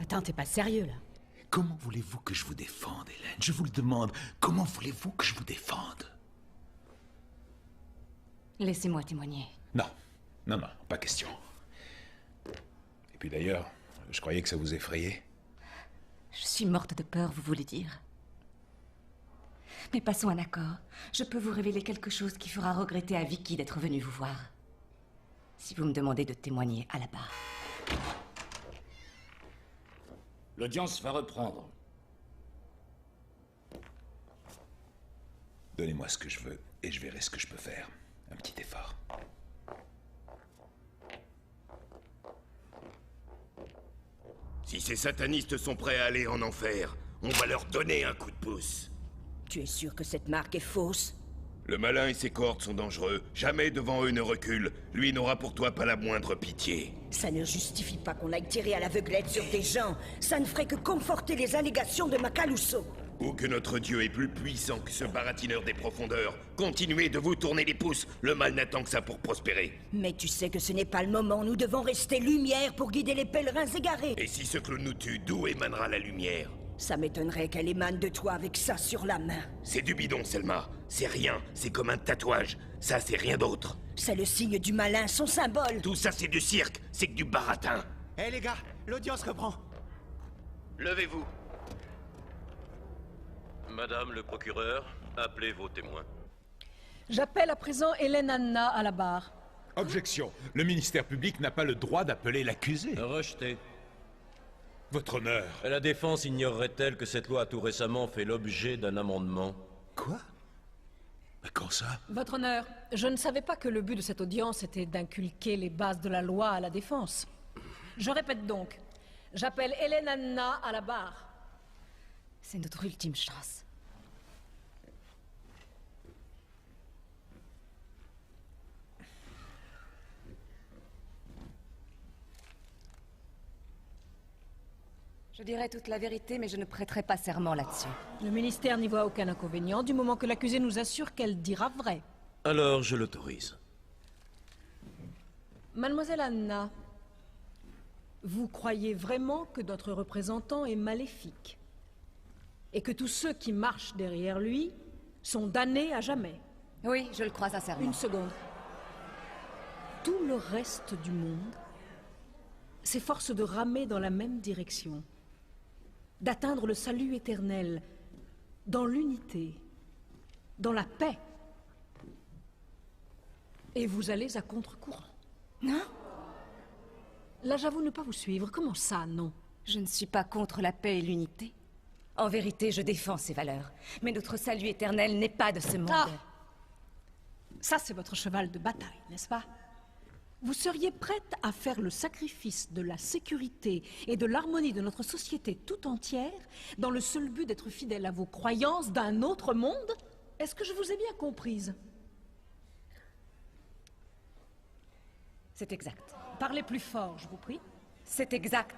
Attends, t'es pas sérieux là? Comment voulez-vous que je vous défende, Hélène? Je vous le demande. Comment voulez-vous que je vous défende? Laissez-moi témoigner. Non, pas question. Et puis d'ailleurs, je croyais que ça vous effrayait. Je suis morte de peur, vous voulez dire. Mais passons un accord. Je peux vous révéler quelque chose qui fera regretter à Vicky d'être venue vous voir. Si vous me demandez de témoigner à la barre. L'audience va reprendre. Donnez-moi ce que je veux et je verrai ce que je peux faire. Un petit effort. Si ces satanistes sont prêts à aller en enfer, on va leur donner un coup de pouce. Tu es sûr que cette marque est fausse? Le malin et ses cohortes sont dangereux. Jamais devant eux ne recule. Lui n'aura pour toi pas la moindre pitié. Ça ne justifie pas qu'on aille tirer à l'aveuglette sur des gens. Ça ne ferait que conforter les allégations de Macaluso. Ou que notre Dieu est plus puissant que ce baratineur des profondeurs. Continuez de vous tourner les pouces. Le mal n'attend que ça pour prospérer. Mais tu sais que ce n'est pas le moment. Nous devons rester lumière pour guider les pèlerins égarés. Et si ce clown nous tue, d'où émanera la lumière? Ça m'étonnerait qu'elle émane de toi avec ça sur la main. C'est du bidon, Selma. C'est rien. C'est comme un tatouage. Ça, c'est rien d'autre. C'est le signe du malin, son symbole. Tout ça, c'est du cirque. C'est que du baratin. Hé les gars, l'audience reprend. Levez-vous. Madame le procureur, appelez vos témoins. J'appelle à présent Hélène Anna à la barre. Objection. Le ministère public n'a pas le droit d'appeler l'accusé. Rejeté. Votre honneur. La défense ignorerait-elle que cette loi a tout récemment fait l'objet d'un amendement? Quoi? Mais quand ça? Votre honneur, je ne savais pas que le but de cette audience était d'inculquer les bases de la loi à la défense. Je répète donc, j'appelle Hélène Anna à la barre. C'est notre ultime chance. Je dirai toute la vérité, mais je ne prêterai pas serment là-dessus. Le ministère n'y voit aucun inconvénient, du moment que l'accusée nous assure qu'elle dira vrai. Alors, je l'autorise. Mademoiselle Anna, vous croyez vraiment que notre représentant est maléfique? Et que tous ceux qui marchent derrière lui sont damnés à jamais? Oui, je le crois sincèrement. Une seconde. Tout le reste du monde s'efforce de ramer dans la même direction, d'atteindre le salut éternel, dans l'unité, dans la paix. Et vous allez à contre-courant. Non? Là, j'avoue ne pas vous suivre. Comment ça, non? Je ne suis pas contre la paix et l'unité. En vérité, je défends ces valeurs. Mais notre salut éternel n'est pas de ce monde. Ah! Ça, c'est votre cheval de bataille, n'est-ce pas? Vous seriez prête à faire le sacrifice de la sécurité et de l'harmonie de notre société tout entière dans le seul but d'être fidèle à vos croyances d'un autre monde? Est-ce que je vous ai bien comprise? C'est exact. Parlez plus fort, je vous prie. C'est exact.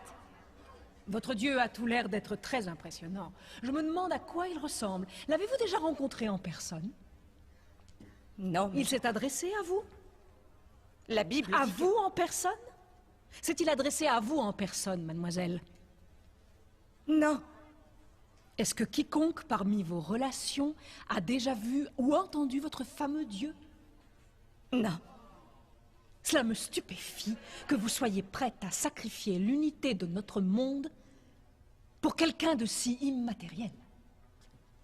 Votre Dieu a tout l'air d'être très impressionnant. Je me demande à quoi il ressemble. L'avez-vous déjà rencontré en personne? Non. Il s'est adressé à vous? La Bible... À vous en personne? S'est-il adressé à vous en personne, mademoiselle? Non. Est-ce que quiconque parmi vos relations a déjà vu ou entendu votre fameux Dieu? Non. Cela me stupéfie que vous soyez prête à sacrifier l'unité de notre monde pour quelqu'un de si immatériel.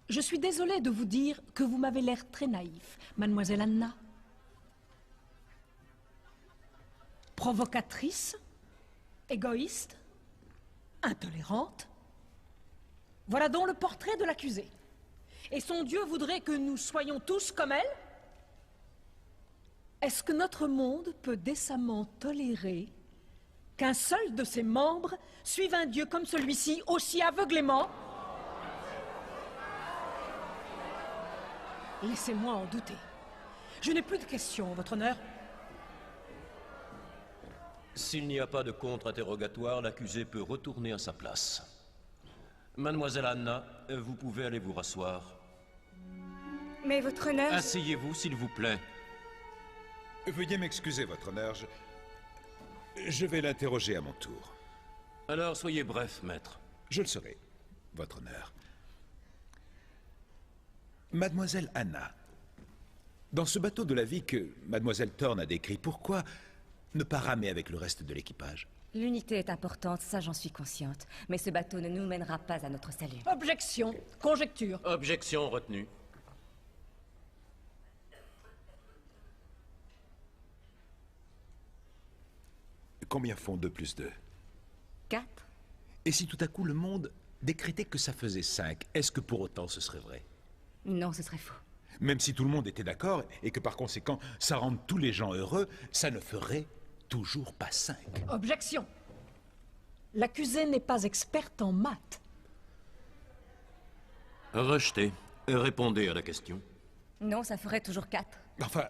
Je suis désolée de vous dire que vous m'avez l'air très naïf, mademoiselle Anna. Provocatrice, égoïste, intolérante. Voilà donc le portrait de l'accusée. Et son Dieu voudrait que nous soyons tous comme elle? Est-ce que notre monde peut décemment tolérer qu'un seul de ses membres suive un Dieu comme celui-ci aussi aveuglément? Laissez-moi en douter. Je n'ai plus de questions, votre honneur. S'il n'y a pas de contre-interrogatoire, l'accusé peut retourner à sa place. Mademoiselle Anna, vous pouvez aller vous rasseoir. Mais votre honneur... Asseyez-vous, s'il vous plaît. Veuillez m'excuser, votre honneur. Je vais l'interroger à mon tour. Alors, soyez bref, maître. Je le serai, votre honneur. Mademoiselle Anna, dans ce bateau de la vie que Mademoiselle Thorne a décrit, pourquoi ne pas ramer avec le reste de l'équipage? L'unité est importante, ça j'en suis consciente. Mais ce bateau ne nous mènera pas à notre salut. Objection. Conjecture. Objection retenue. Combien font 2 plus 2? 4. Et si tout à coup le monde décrétait que ça faisait 5, est-ce que pour autant ce serait vrai? Non, ce serait faux. Même si tout le monde était d'accord et que par conséquent ça rende tous les gens heureux, ça ne ferait toujours pas 5. Objection. L'accusée n'est pas experte en maths. Rejeté. Répondez à la question. Non, ça ferait toujours 4. Enfin,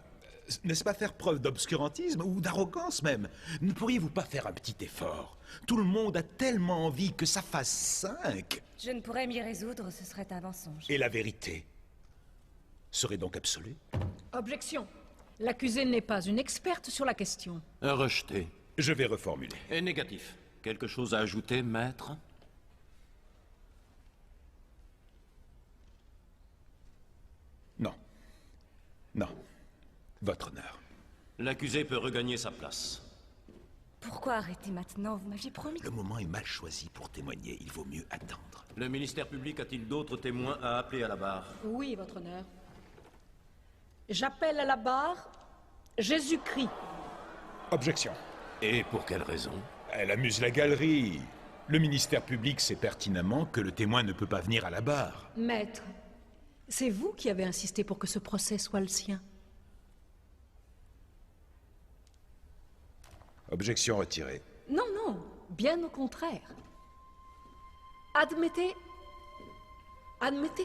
n'est-ce pas faire preuve d'obscurantisme ou d'arrogance même? Ne pourriez-vous pas faire un petit effort? Tout le monde a tellement envie que ça fasse 5. Je ne pourrais m'y résoudre, ce serait un mensonge. Et la vérité serait donc absolue? Objection. L'accusée n'est pas une experte sur la question. Rejeté. Je vais reformuler. Et négatif. Quelque chose à ajouter, maître? Non. Non. Votre honneur. L'accusé peut regagner sa place. Pourquoi arrêter maintenant? Vous m'aviez promis... Le moment est mal choisi pour témoigner. Il vaut mieux attendre. Le ministère public a-t-il d'autres témoins à appeler à la barre? Oui, votre honneur. J'appelle à la barre Jésus-Christ. Objection. Et pour quelle raison? Elle amuse la galerie. Le ministère public sait pertinemment que le témoin ne peut pas venir à la barre. Maître, c'est vous qui avez insisté pour que ce procès soit le sien. Objection retirée. Non, non, bien au contraire. Admettez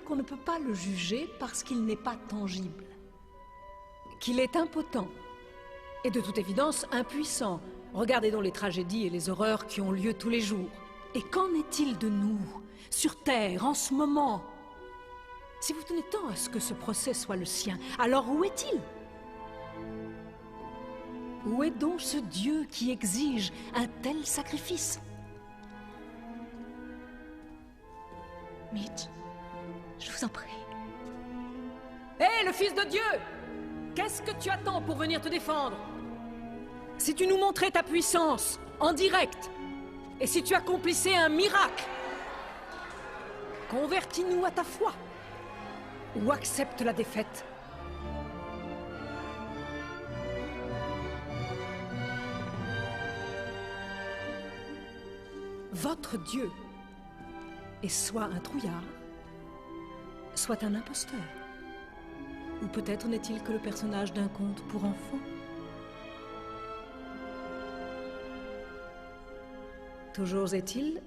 qu'on ne peut pas le juger parce qu'il n'est pas tangible. Qu'il est impotent. Et de toute évidence, impuissant. Regardez donc les tragédies et les horreurs qui ont lieu tous les jours. Et qu'en est-il de nous, sur Terre, en ce moment? Si vous tenez tant à ce que ce procès soit le sien, alors où est-il? Où est donc ce Dieu qui exige un tel sacrifice? Mitch, je vous en prie. Hé, le Fils de Dieu! Qu'est-ce que tu attends pour venir te défendre? Si tu nous montrais ta puissance, en direct, et si tu accomplissais un miracle, convertis-nous à ta foi, ou accepte la défaite. Votre Dieu est soit un trouillard, soit un imposteur. Ou peut-être n'est-il que le personnage d'un conte pour enfants. Toujours est-il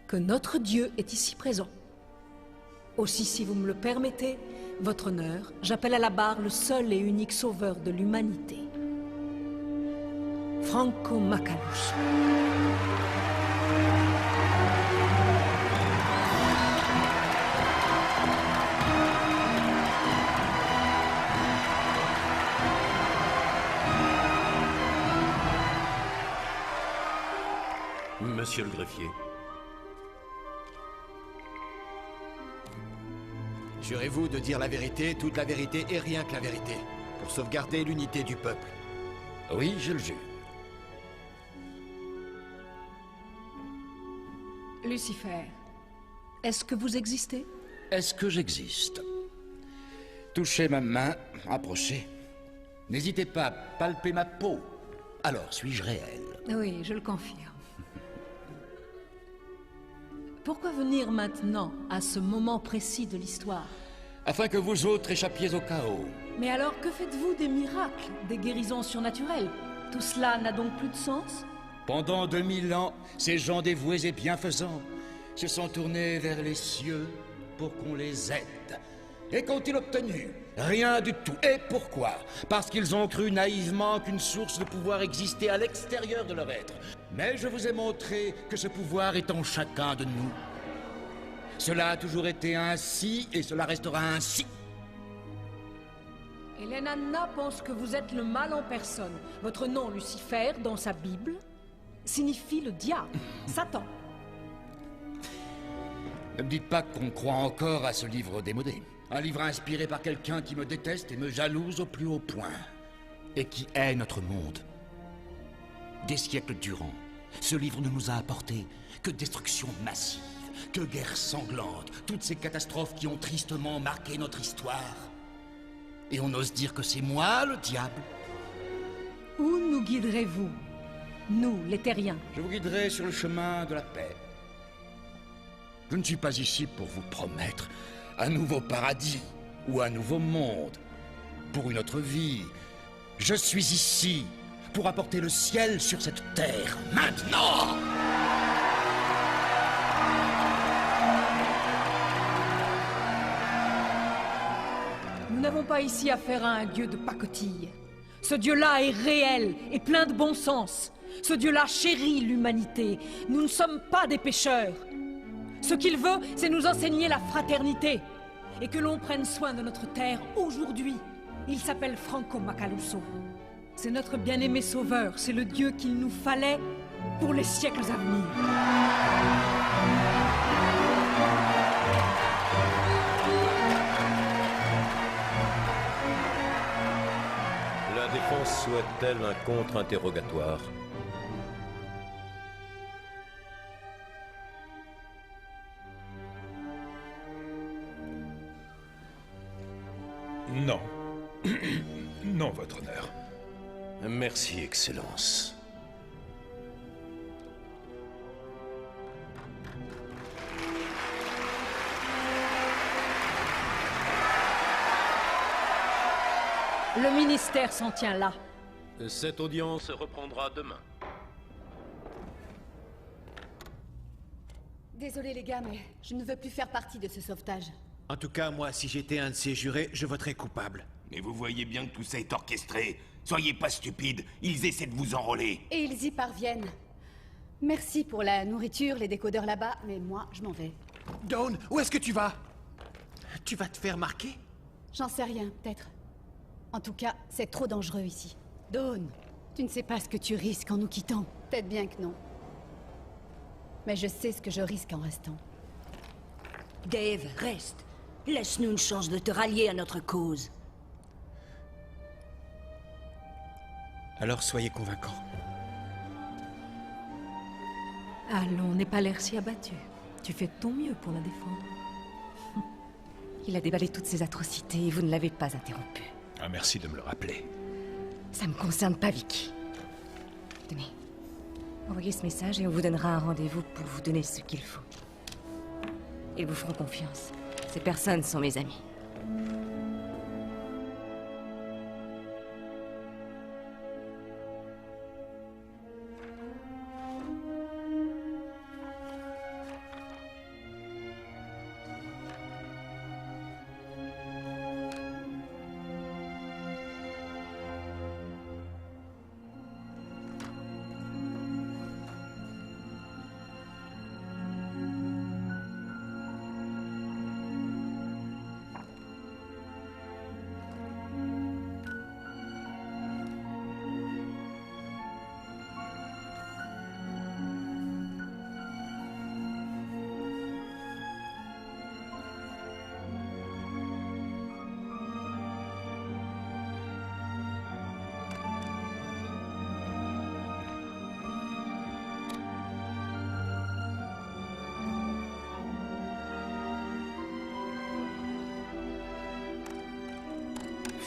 que notre Dieu est ici présent. Aussi, si vous me le permettez, votre honneur, j'appelle à la barre le seul et unique sauveur de l'humanité. Franco Macaluso. Monsieur le greffier. Jurez-vous de dire la vérité, toute la vérité et rien que la vérité, pour sauvegarder l'unité du peuple? Oui, je le jure. Lucifer, est-ce que vous existez? Est-ce que j'existe? Touchez ma main, approchez. N'hésitez pas à palper ma peau. Alors, suis-je réel? Oui, je le confirme. Pourquoi venir maintenant, à ce moment précis de l'histoire? Afin que vous autres échappiez au chaos. Mais alors, que faites-vous des miracles, des guérisons surnaturelles? Tout cela n'a donc plus de sens? Pendant 2000 ans, ces gens dévoués et bienfaisants se sont tournés vers les cieux pour qu'on les aide. Et qu'ont-ils obtenu? Rien du tout. Et pourquoi? Parce qu'ils ont cru naïvement qu'une source de pouvoir existait à l'extérieur de leur être. Mais je vous ai montré que ce pouvoir est en chacun de nous. Cela a toujours été ainsi et cela restera ainsi. Hélène Anna pense que vous êtes le mal en personne. Votre nom, Lucifer, dans sa Bible, signifie le diable, Satan. Ne me dites pas qu'on croit encore à ce livre démodé. Un livre inspiré par quelqu'un qui me déteste et me jalouse au plus haut point. Et qui hait notre monde. Des siècles durant, ce livre ne nous a apporté que destruction massive, que guerres sanglantes, toutes ces catastrophes qui ont tristement marqué notre histoire. Et on ose dire que c'est moi, le diable? Où nous guiderez-vous, nous, les terriens? Je vous guiderai sur le chemin de la paix. Je ne suis pas ici pour vous promettre un nouveau paradis ou un nouveau monde, pour une autre vie. Je suis ici pour apporter le ciel sur cette terre, maintenant! Nous n'avons pas ici affaire à un dieu de pacotille. Ce dieu-là est réel et plein de bon sens. Ce dieu-là chérit l'humanité. Nous ne sommes pas des pécheurs. Ce qu'il veut, c'est nous enseigner la fraternité. Et que l'on prenne soin de notre terre aujourd'hui. Il s'appelle Franco Macaluso. C'est notre bien-aimé sauveur. C'est le dieu qu'il nous fallait pour les siècles à venir. La défense souhaite-t-elle un contre-interrogatoire? Non. Non, votre honneur. Merci, Excellence. Le ministère s'en tient là. Cette audience reprendra demain. Désolé les gars, mais je ne veux plus faire partie de ce sauvetage. En tout cas, moi, si j'étais un de ces jurés, je voterais coupable. Mais vous voyez bien que tout ça est orchestré. Soyez pas stupides, ils essaient de vous enrôler. Et ils y parviennent. Merci pour la nourriture, les décodeurs là-bas, mais moi, je m'en vais. Dawn, où est-ce que tu vas? Tu vas te faire marquer? J'en sais rien, peut-être. En tout cas, c'est trop dangereux ici. Dawn, tu ne sais pas ce que tu risques en nous quittant. Peut-être bien que non. Mais je sais ce que je risque en restant. Dave, reste. Laisse-nous une chance de te rallier à notre cause. Alors soyez convaincants. Allons, n'aie pas l'air si abattu. Tu fais de ton mieux pour la défendre. Il a déballé toutes ces atrocités et vous ne l'avez pas interrompu. Ah, merci de me le rappeler. Ça me concerne pas, Vicky. Tenez. Envoyez ce message et on vous donnera un rendez-vous pour vous donner ce qu'il faut. Ils vous feront confiance. Ces personnes sont mes amis.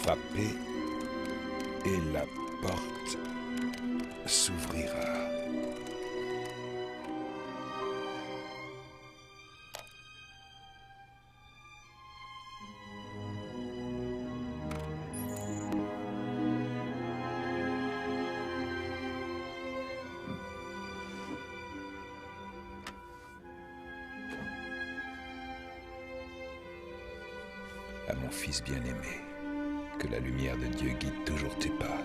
Frappez et la porte s'ouvrira. À mon fils bien-aimé, que la lumière de Dieu guide toujours tes pas.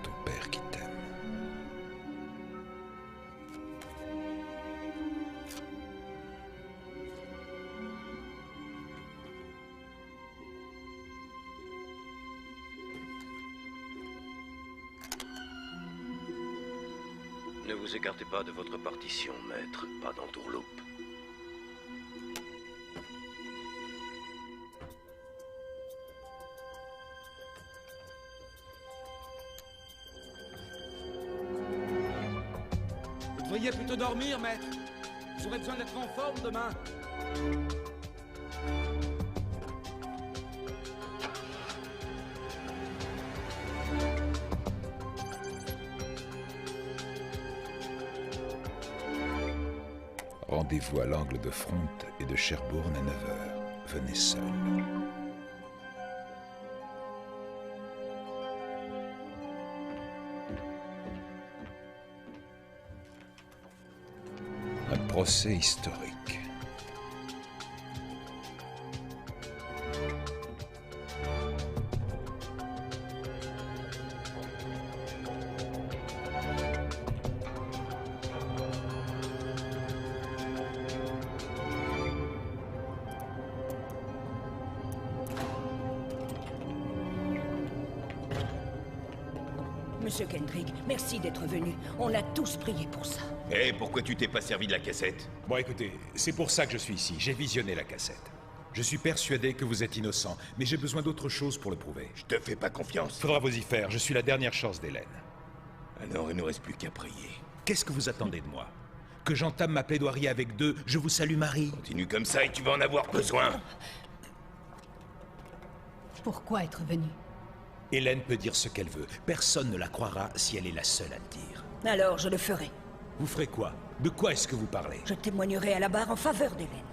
Ton Père qui t'aime. Ne vous écartez pas de votre partition, maître, pas d'entourloupe. Vous devriez plutôt dormir, maître. Vous aurez besoin d'être en forme demain. Rendez-vous à l'angle de Fronte et de Sherbourne à 9h. Venez seul. Un procès historique. Monsieur Kendrick, merci d'être venu. On a tous prié pour ça. Eh, pourquoi tu t'es pas servi de la cassette? Bon, écoutez, c'est pour ça que je suis ici. J'ai visionné la cassette. Je suis persuadé que vous êtes innocent, mais j'ai besoin d'autre chose pour le prouver. Je te fais pas confiance. Faudra vous y faire. Je suis la dernière chance d'Hélène. Alors, il ne reste plus qu'à prier. Qu'est-ce que vous attendez de moi? Que j'entame ma plaidoirie avec deux, je vous salue Marie. Continue comme ça et tu vas en avoir besoin. Pourquoi être venu? Hélène peut dire ce qu'elle veut. Personne ne la croira si elle est la seule à le dire. Alors je le ferai. Vous ferez quoi? De quoi est-ce que vous parlez? Je témoignerai à la barre en faveur d'Hélène.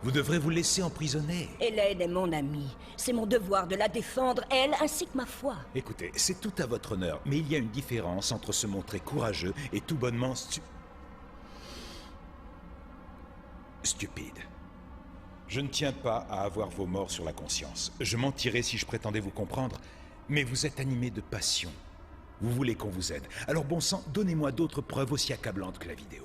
Vous devrez vous laisser emprisonner. Hélène est mon amie. C'est mon devoir de la défendre, elle ainsi que ma foi. Écoutez, c'est tout à votre honneur, mais il y a une différence entre se montrer courageux et tout bonnement stupide. Je ne tiens pas à avoir vos morts sur la conscience. Je mentirais si je prétendais vous comprendre, mais vous êtes animé de passion. Vous voulez qu'on vous aide. Alors bon sang, donnez-moi d'autres preuves aussi accablantes que la vidéo.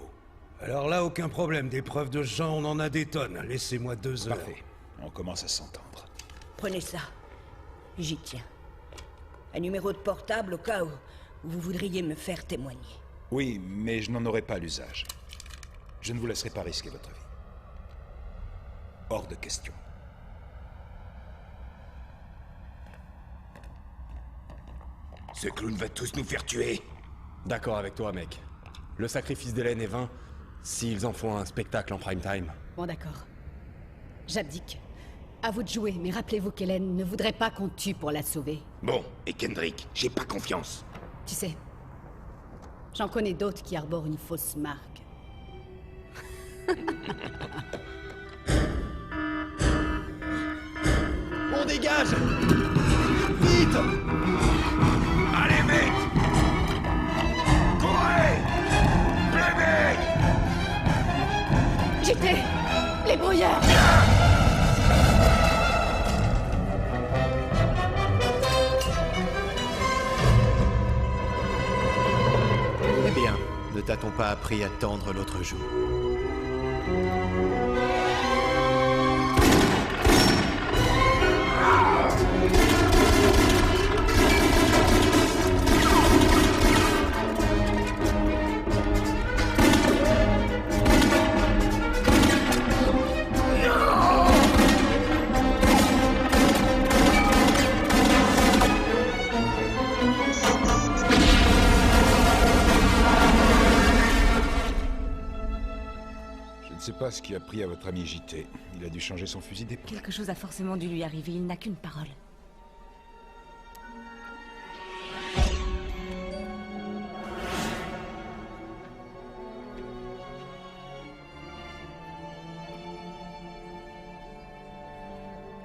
Alors là, aucun problème. Des preuves de ce genre, on en a des tonnes. Laissez-moi 2 heures. Parfait. On commence à s'entendre. Prenez ça. J'y tiens. Un numéro de portable au cas où vous voudriez me faire témoigner. Oui, mais je n'en aurai pas l'usage. Je ne vous laisserai pas risquer votre vie. Hors de question. Ce clown va tous nous faire tuer. D'accord avec toi, mec. Le sacrifice d'Hélène est vain s'ils en font un spectacle en prime time. Bon, d'accord. J'abdique. À vous de jouer, mais rappelez-vous qu'Hélène ne voudrait pas qu'on tue pour la sauver. Bon, et Kendrick, j'ai pas confiance. Tu sais, j'en connais d'autres qui arborent une fausse marque. On dégage! Vite! Allez, mec! Courez! Bébé! JT! Les brouillards! Eh bien, ne t'a-t-on pas appris à tendre l'autre joue? Je ne sais pas ce qui a pris à votre ami JT. Il a dû changer son fusil d'épaule. Quelque chose a forcément dû lui arriver, il n'a qu'une parole.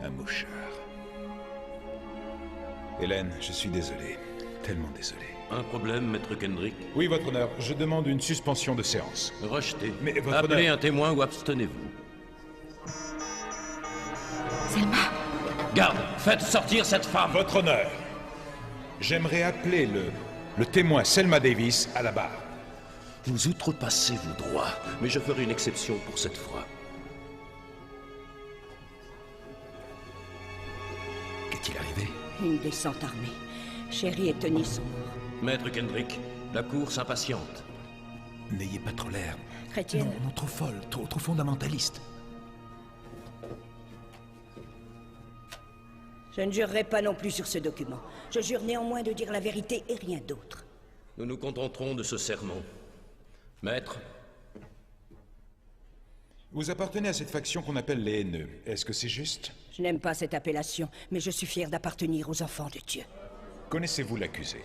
Un mouchard. Hélène, je suis désolé. Tellement désolé. Un problème, maître Kendrick? Oui, votre honneur. Je demande une suspension de séance. Rejetez. Mais votre Appelez honneur... un témoin ou abstenez-vous. Selma! Garde, faites sortir cette femme! Votre honneur. J'aimerais appeler le témoin Selma Davis à la barre. Vous outrepassez vos droits, mais je ferai une exception pour cette fois. Qu'est-il arrivé? Une descente armée. Sherry et Tony sont morts. Maître Kendrick, la cour s'impatiente. N'ayez pas trop l'air. Chrétienne. Non, trop folle, trop fondamentaliste. Je ne jurerai pas non plus sur ce document. Je jure néanmoins de dire la vérité et rien d'autre. Nous nous contenterons de ce serment. Maître? Vous appartenez à cette faction qu'on appelle les haineux. Est-ce que c'est juste? Je n'aime pas cette appellation, mais je suis fier d'appartenir aux enfants de Dieu. Connaissez-vous l'accusée?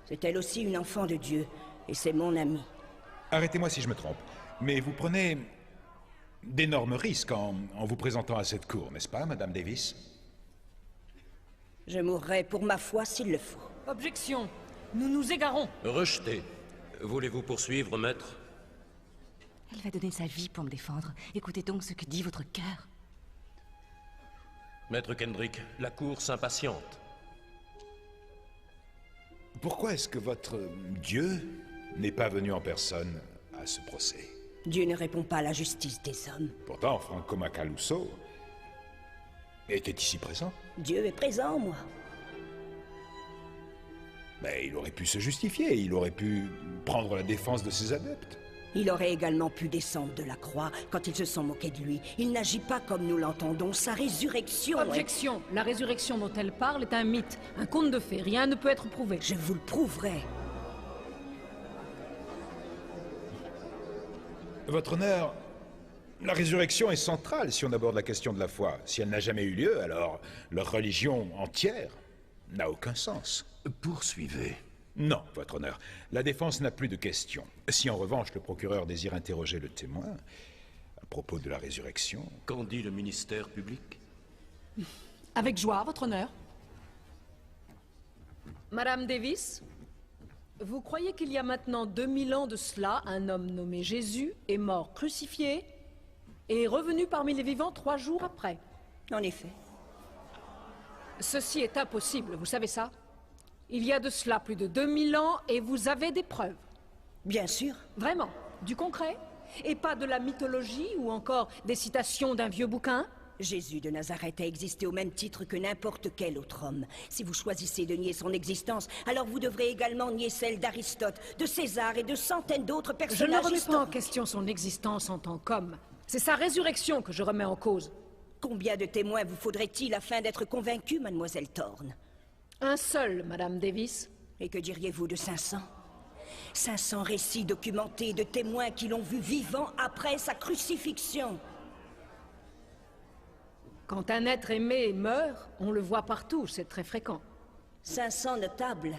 C'est elle aussi une enfant de Dieu, et c'est mon amie. Arrêtez-moi si je me trompe, mais vous prenez d'énormes risques en vous présentant à cette cour, n'est-ce pas, Madame Davis? Je mourrai pour ma foi s'il le faut. Objection. Nous nous égarons. Rejetez. Voulez-vous poursuivre, maître? Elle va donner sa vie pour me défendre. Écoutez donc ce que dit votre cœur. Maître Kendrick, la cour s'impatiente. Pourquoi est-ce que votre Dieu n'est pas venu en personne à ce procès? Dieu ne répond pas à la justice des hommes. Pourtant, Franco Macaluso était ici présent. Dieu est présent en moi. Mais il aurait pu se justifier, il aurait pu prendre la défense de ses adeptes. Il aurait également pu descendre de la croix quand ils se sont moqués de lui. Il n'agit pas comme nous l'entendons. Sa résurrection Objection. La résurrection dont elle parle est un mythe, un conte de fées. Rien ne peut être prouvé. Je vous le prouverai. Votre honneur, La résurrection est centrale si on aborde la question de la foi. Si elle n'a jamais eu lieu, alors leur religion entière n'a aucun sens. Poursuivez. Non, votre honneur. La défense n'a plus de questions. Si en revanche le procureur désire interroger le témoin à propos de la résurrection... Qu'en dit le ministère public? Avec joie, votre honneur. Madame Davis, vous croyez qu'il y a maintenant 2000 ans de cela, un homme nommé Jésus est mort crucifié et est revenu parmi les vivants 3 jours après? En effet. Ceci est impossible, vous savez ça? Il y a de cela plus de 2000 ans et vous avez des preuves. Bien sûr. Vraiment? Du concret? Et pas de la mythologie ou encore des citations d'un vieux bouquin? Jésus de Nazareth a existé au même titre que n'importe quel autre homme. Si vous choisissez de nier son existence, alors vous devrez également nier celle d'Aristote, de César et de centaines d'autres Je personnages ne remets pas en historiques. question son existence en tant qu'homme. C'est sa résurrection que je remets en cause. Combien de témoins vous faudrait-il afin d'être convaincu, mademoiselle Thorne? Un seul, Madame Davis. Et que diriez-vous de 500? 500 récits documentés de témoins qui l'ont vu vivant après sa crucifixion. Quand un être aimé meurt, on le voit partout, c'est très fréquent. 500 notables.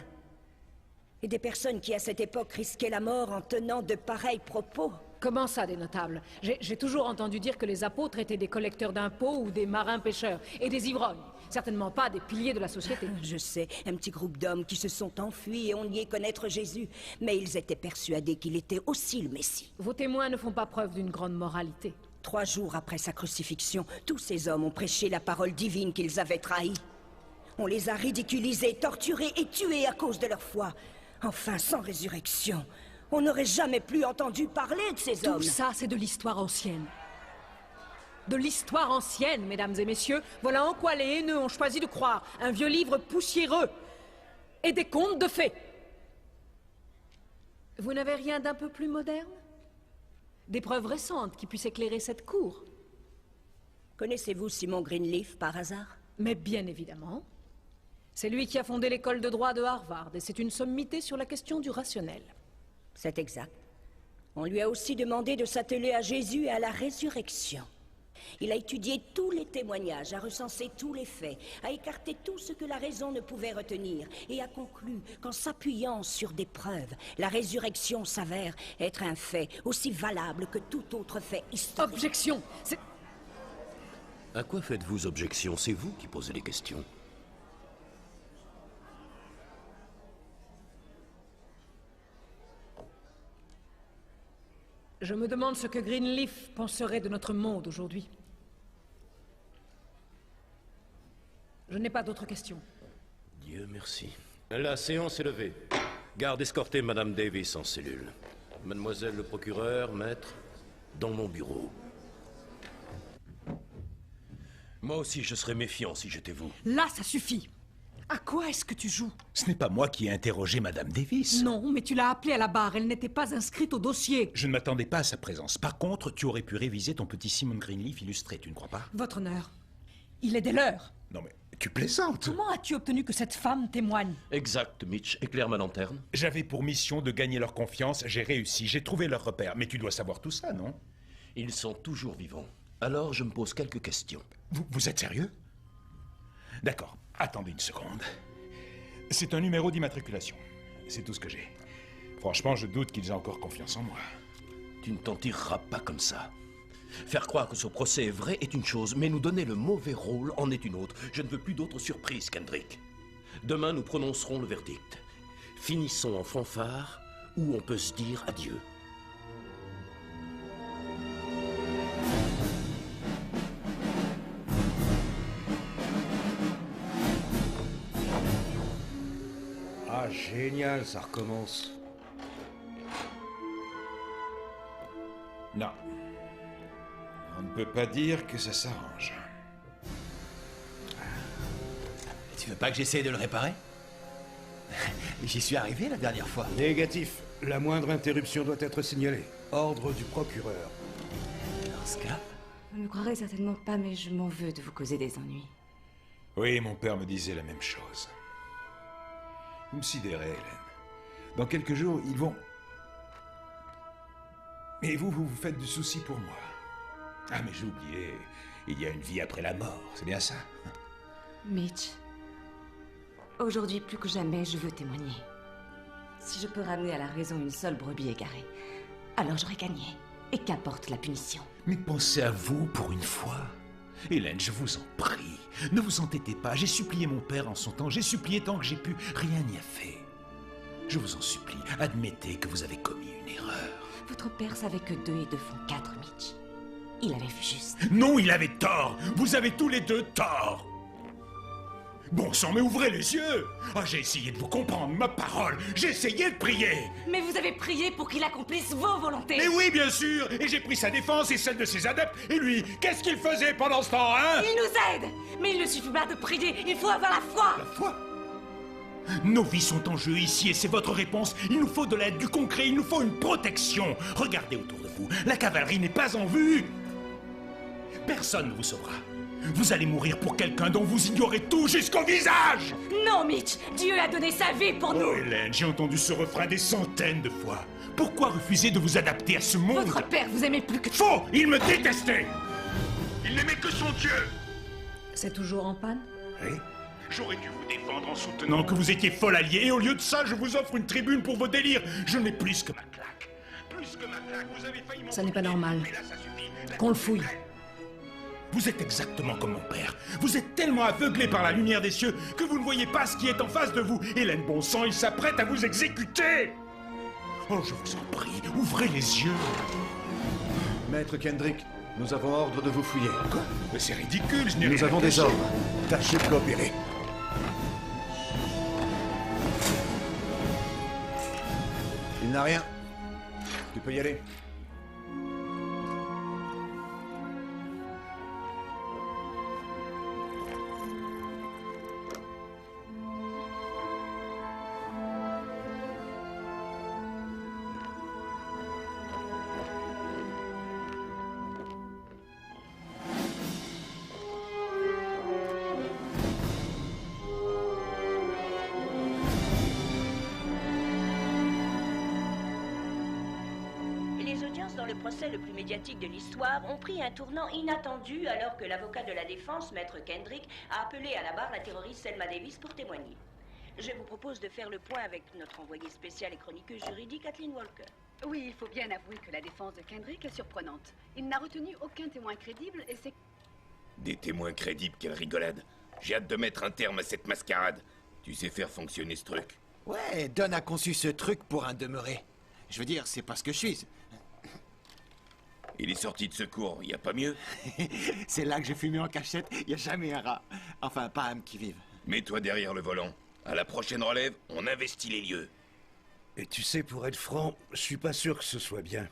Et des personnes qui, à cette époque, risquaient la mort en tenant de pareils propos. Comment ça, des notables? J'ai toujours entendu dire que les apôtres étaient des collecteurs d'impôts ou des marins-pêcheurs, et des ivrognes. Certainement pas des piliers de la société. Je sais, un petit groupe d'hommes qui se sont enfuis et ont nié connaître Jésus. Mais ils étaient persuadés qu'il était aussi le Messie. Vos témoins ne font pas preuve d'une grande moralité. 3 jours après sa crucifixion, tous ces hommes ont prêché la parole divine qu'ils avaient trahie. On les a ridiculisés, torturés et tués à cause de leur foi. Enfin, sans résurrection, on n'aurait jamais plus entendu parler de ces hommes. Tout ça, c'est de l'histoire ancienne. De l'histoire ancienne, mesdames et messieurs. Voilà en quoi les haineux ont choisi de croire un vieux livre poussiéreux et des contes de fées. Vous n'avez rien d'un peu plus moderne? Des preuves récentes qui puissent éclairer cette cour? Connaissez-vous Simon Greenleaf, par hasard? Mais bien évidemment. C'est lui qui a fondé l'école de droit de Harvard, et c'est une sommité sur la question du rationnel. C'est exact. On lui a aussi demandé de s'atteler à Jésus et à la résurrection. Il a étudié tous les témoignages, a recensé tous les faits, a écarté tout ce que la raison ne pouvait retenir, et a conclu qu'en s'appuyant sur des preuves, la résurrection s'avère être un fait aussi valable que tout autre fait historique. Objection! C'est... À quoi faites-vous objection? C'est vous qui posez les questions. Je me demande ce que Greenleaf penserait de notre monde aujourd'hui. Je n'ai pas d'autres questions. Dieu merci. La séance est levée. Garde escorter Madame Davis en cellule. Mademoiselle le procureur, maître, dans mon bureau. Moi aussi, je serais méfiant si j'étais vous. Là, ça suffit. À quoi est-ce que tu joues? Ce n'est pas moi qui ai interrogé Madame Davis. Non, mais tu l'as appelée à la barre. Elle n'était pas inscrite au dossier. Je ne m'attendais pas à sa présence. Par contre, tu aurais pu réviser ton petit Simon Greenleaf illustré, tu ne crois pas? Votre honneur, il est des leurs. Non mais, tu plaisantes. Comment as-tu obtenu que cette femme témoigne? Exact, Mitch. Éclaire ma lanterne. J'avais pour mission de gagner leur confiance, j'ai réussi, j'ai trouvé leur repère. Mais tu dois savoir tout ça, non? Ils sont toujours vivants. Alors, je me pose quelques questions. Vous êtes sérieux? D'accord, attendez une seconde. C'est un numéro d'immatriculation. C'est tout ce que j'ai. Franchement, je doute qu'ils aient encore confiance en moi. Tu ne t'en tireras pas comme ça. Faire croire que ce procès est vrai est une chose, mais nous donner le mauvais rôle en est une autre. Je ne veux plus d'autres surprises, Kendrick. Demain, nous prononcerons le verdict. Finissons en fanfare, où on peut se dire adieu. Ah, génial, ça recommence. Non. On ne peut pas dire que ça s'arrange. Tu veux pas que j'essaye de le réparer? J'y suis arrivé la dernière fois. Négatif. La moindre interruption doit être signalée. Ordre du procureur. Dans ce cas... Vous ne me croirez certainement pas, mais je m'en veux de vous causer des ennuis. Oui, mon père me disait la même chose. Vous me sidérez, Hélène. Dans quelques jours, ils vont... Et vous vous faites du souci pour moi. Ah, mais j'ai oublié. Il y a une vie après la mort, c'est bien ça? Mitch, aujourd'hui plus que jamais, je veux témoigner. Si je peux ramener à la raison une seule brebis égarée, alors j'aurai gagné. Et qu'importe la punition. Mais pensez à vous pour une fois. Hélène, je vous en prie, ne vous entêtez pas. J'ai supplié mon père en son temps, j'ai supplié tant que j'ai pu, rien n'y a fait. Je vous en supplie, admettez que vous avez commis une erreur. Votre père savait que 2 et 2 font 4, Mitch. Il avait vu juste. Non, il avait tort. Vous avez tous les deux tort. Bon sang, mais ouvrez les yeux. Ah, j'ai essayé de vous comprendre, ma parole. J'ai essayé de prier. Mais vous avez prié pour qu'il accomplisse vos volontés. Mais oui, bien sûr. Et j'ai pris sa défense et celle de ses adeptes. Et lui, qu'est-ce qu'il faisait pendant ce temps, hein? Il nous aide. Mais il ne suffit pas de prier. Il faut avoir la foi. La foi? Nos vies sont en jeu ici et c'est votre réponse. Il nous faut de l'aide, du concret, il nous faut une protection. Regardez autour de vous, la cavalerie n'est pas en vue. Personne ne vous sauvera. Vous allez mourir pour quelqu'un dont vous ignorez tout jusqu'au visage. Non, Mitch, Dieu a donné sa vie pour nous. Oh, Hélène, j'ai entendu ce refrain des centaines de fois. Pourquoi refuser de vous adapter à ce monde? Votre père vous aimait plus que... Faux! Il me détestait. Il n'aimait que son Dieu. C'est toujours en panne? Oui. J'aurais dû vous défendre en soutenant que vous étiez folle alliée, et au lieu de ça, je vous offre une tribune pour vos délires. Je n'ai plus que ma claque. Plus que ma claque, vous avez failli... Ça n'est pas normal. Qu'on le fouille. Vous êtes exactement comme mon père. Vous êtes tellement aveuglé par la lumière des cieux que vous ne voyez pas ce qui est en face de vous. Hélène Bonsan, il s'apprête à vous exécuter. Oh, je vous en prie, ouvrez les yeux. Maître Kendrick, nous avons ordre de vous fouiller. Quoi? Mais c'est ridicule, je n'ai Nous rien avons des caché. ordres. Tâchez de coopérer. Il n'a rien. Tu peux y aller. Le procès le plus médiatique de l'histoire ont pris un tournant inattendu alors que l'avocat de la défense, Maître Kendrick, a appelé à la barre la terroriste Selma Davis pour témoigner. Je vous propose de faire le point avec notre envoyée spéciale et chroniqueuse juridique, Kathleen Walker. Oui, il faut bien avouer que la défense de Kendrick est surprenante. Il n'a retenu aucun témoin crédible et c'est... Des témoins crédibles, quelle rigolade. J'ai hâte de mettre un terme à cette mascarade. Tu sais faire fonctionner ce truc. Ouais, Don a conçu ce truc pour un demeuré. Je veux dire, c'est pas ce que je suis. Il est sorti de secours, y a pas mieux? C'est là que j'ai fumé en cachette, y a jamais un rat. Enfin, pas âme qui vive. Mets-toi derrière le volant. À la prochaine relève, on investit les lieux. Et tu sais, pour être franc, je suis pas sûr que ce soit bien.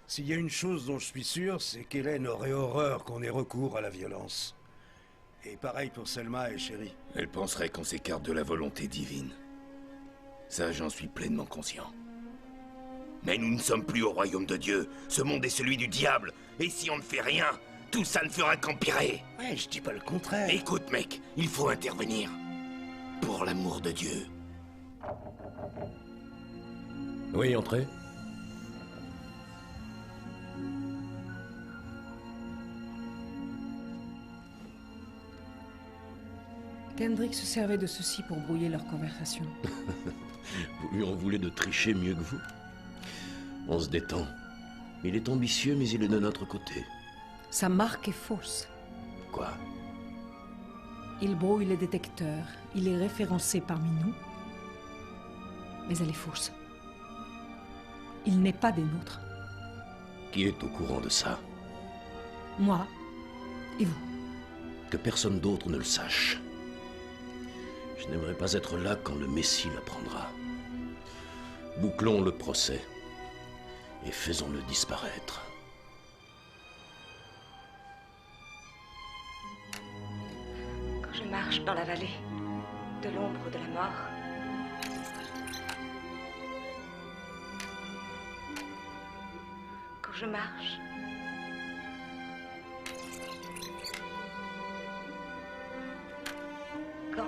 S'il y a une chose dont je suis sûr, c'est qu'Hélène aurait horreur qu'on ait recours à la violence. Et pareil pour Selma et Chérie. Elle penserait qu'on s'écarte de la volonté divine. Ça, j'en suis pleinement conscient. Mais nous ne sommes plus au royaume de Dieu. Ce monde est celui du diable. Et si on ne fait rien, tout ça ne fera qu'empirer. Ouais, je dis pas le contraire. Écoute, mec, il faut intervenir. Pour l'amour de Dieu. Oui, entrez. Kendrick se servait de ceci pour brouiller leur conversation. Vous lui en voulez de tricher mieux que vous? On se détend. Il est ambitieux, mais il est de notre côté. Sa marque est fausse. Quoi? Il brouille les détecteurs. Il est référencé parmi nous. Mais elle est fausse. Il n'est pas des nôtres. Qui est au courant de ça? Moi et vous. Que personne d'autre ne le sache. Je n'aimerais pas être là quand le Messie l'apprendra. Bouclons le procès. Et faisons-le disparaître. Quand je marche dans la vallée de l'ombre de la mort, quand je marche quand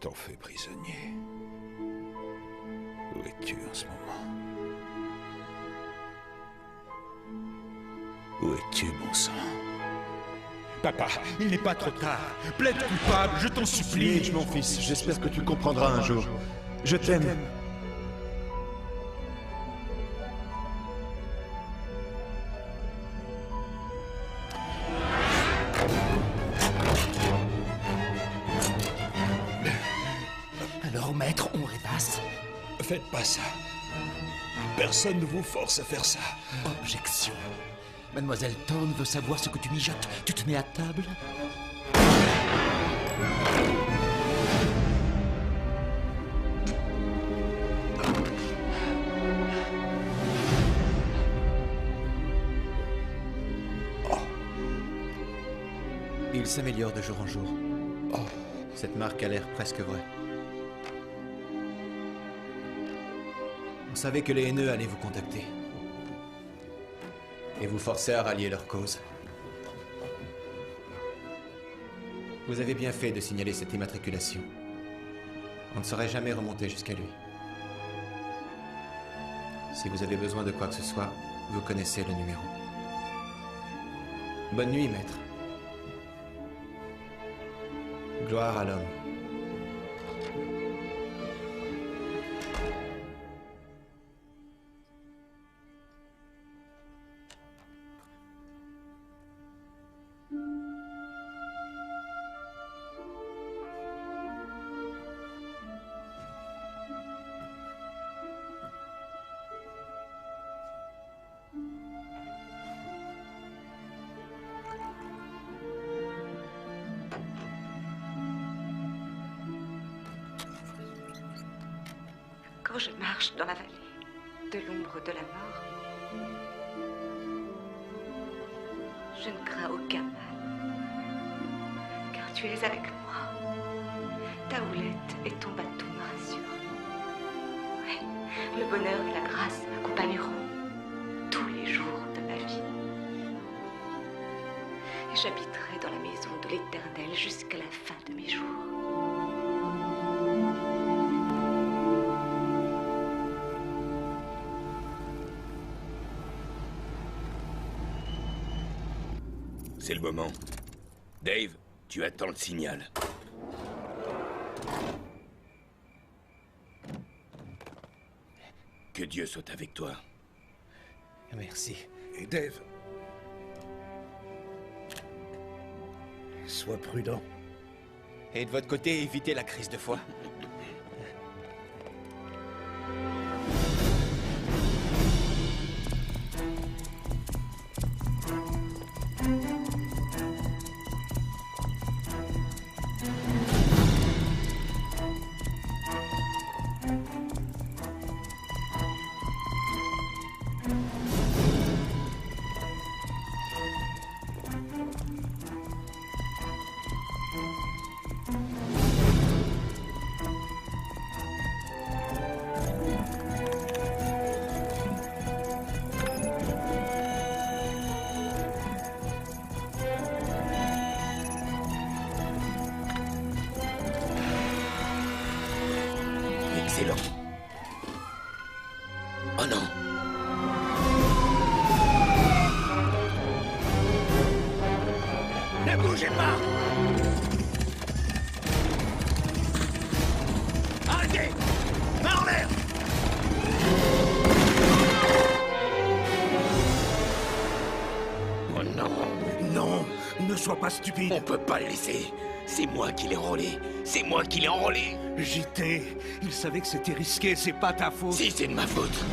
t'en fais prisonnier. Où es-tu en ce moment? Où es-tu, bon sang? Papa, il n'est pas trop tard. Plaide coupable, je t'en supplie. Mitch, mon fils, j'espère que tu comprendras un jour. Je t'aime. Alors, maître, on rêvasse. Faites pas ça. Personne ne vous force à faire ça. Objection. Mademoiselle Thorne veut savoir ce que tu mijotes. Tu te mets à table? Il s'améliore de jour en jour. Cette marque a l'air presque vraie. On savait que les haineux allaient vous contacter. Et vous forcer à rallier leur cause. Vous avez bien fait de signaler cette immatriculation. On ne saurait jamais remonter jusqu'à lui. Si vous avez besoin de quoi que ce soit, vous connaissez le numéro. Bonne nuit, maître. Gloire à l'homme. Quand je marche dans la vallée de l'ombre de la mort, je ne crains aucun mal, car tu es avec moi. Ta houlette et ton bâton me rassurent. Oui, le bonheur et la grâce m'accompagneront tous les jours de ma vie. Et j'habiterai dans la maison de l'Éternel jusqu'à la fin de mes jours. C'est le moment. Dave, tu attends le signal. Que Dieu soit avec toi. Merci. Et Dave, sois prudent. Et de votre côté, évitez la crise de foi. Excellent. Oh non. Ne bougez pas. Arrêtez. Main en l'air. Oh non. Non, ne sois pas stupide. On peut pas le laisser. C'est moi qui l'ai enrôlé. C'est moi qui l'ai enrôlé. JT, il savait que c'était risqué, c'est pas ta faute. Si, c'est de ma faute.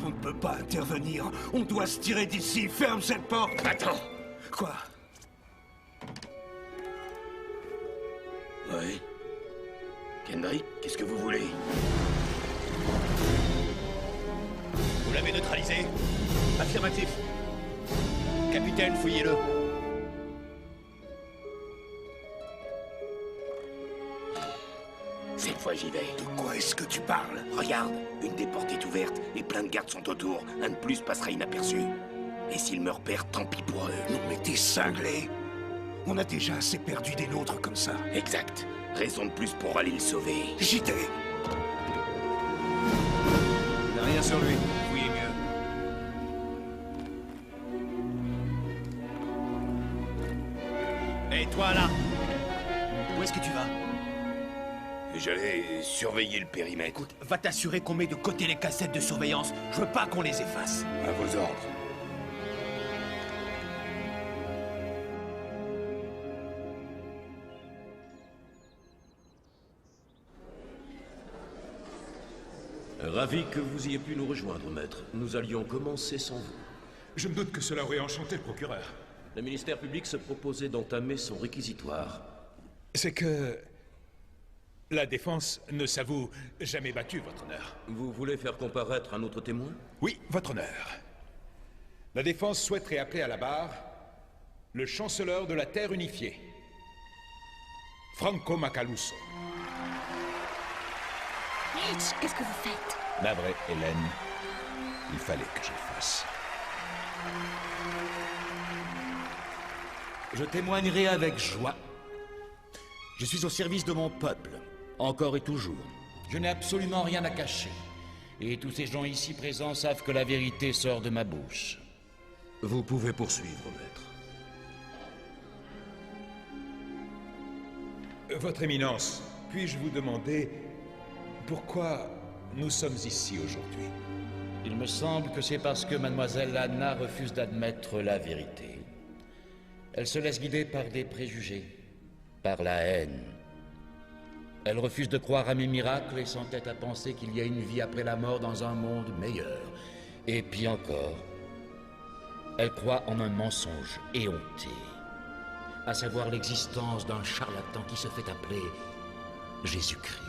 On ne peut pas intervenir. On doit se tirer d'ici. Ferme cette porte. Attends. Quoi? Oui. Kendrick, qu'est-ce que vous voulez? Vous l'avez neutralisé? Affirmatif. Capitaine, fouillez-le. Cette fois, j'y vais. De quoi est-ce que tu parles? Regarde, une des portes est ouverte et plein de gardes sont autour. Un de plus passera inaperçu. Et s'ils me repèrent, tant pis pour eux. Non mais t'es cinglé. On a déjà assez perdu des nôtres comme ça. Exact. Raison de plus pour aller le sauver. JT. Il n'a rien sur lui. Fouillez mieux. Hé, toi là! Où est-ce que tu vas? J'allais surveiller le périmètre. Écoute, va t'assurer qu'on met de côté les cassettes de surveillance. Je veux pas qu'on les efface. À vos ordres. Ravi que vous ayez pu nous rejoindre, maître. Nous allions commencer sans vous. Je me doute que cela aurait enchanté le procureur. Le ministère public se proposait d'entamer son réquisitoire. C'est que... la défense ne s'avoue jamais battue, votre honneur. Vous voulez faire comparaître un autre témoin? Oui, votre honneur. La défense souhaiterait appeler à la barre le chancelleur de la Terre unifiée, Franco Macaluso. Mitch, qu'est-ce que vous faites? Navré, Hélène. Il fallait que je le fasse. Je témoignerai avec joie. Je suis au service de mon peuple, encore et toujours. Je n'ai absolument rien à cacher. Et tous ces gens ici présents savent que la vérité sort de ma bouche. Vous pouvez poursuivre, maître. Votre Éminence, puis-je vous demander pourquoi nous sommes ici aujourd'hui? Il me semble que c'est parce que mademoiselle Anna refuse d'admettre la vérité. Elle se laisse guider par des préjugés, par la haine. Elle refuse de croire à mes miracles et s'entête à penser qu'il y a une vie après la mort dans un monde meilleur. Et puis encore, elle croit en un mensonge éhonté, à savoir l'existence d'un charlatan qui se fait appeler Jésus-Christ.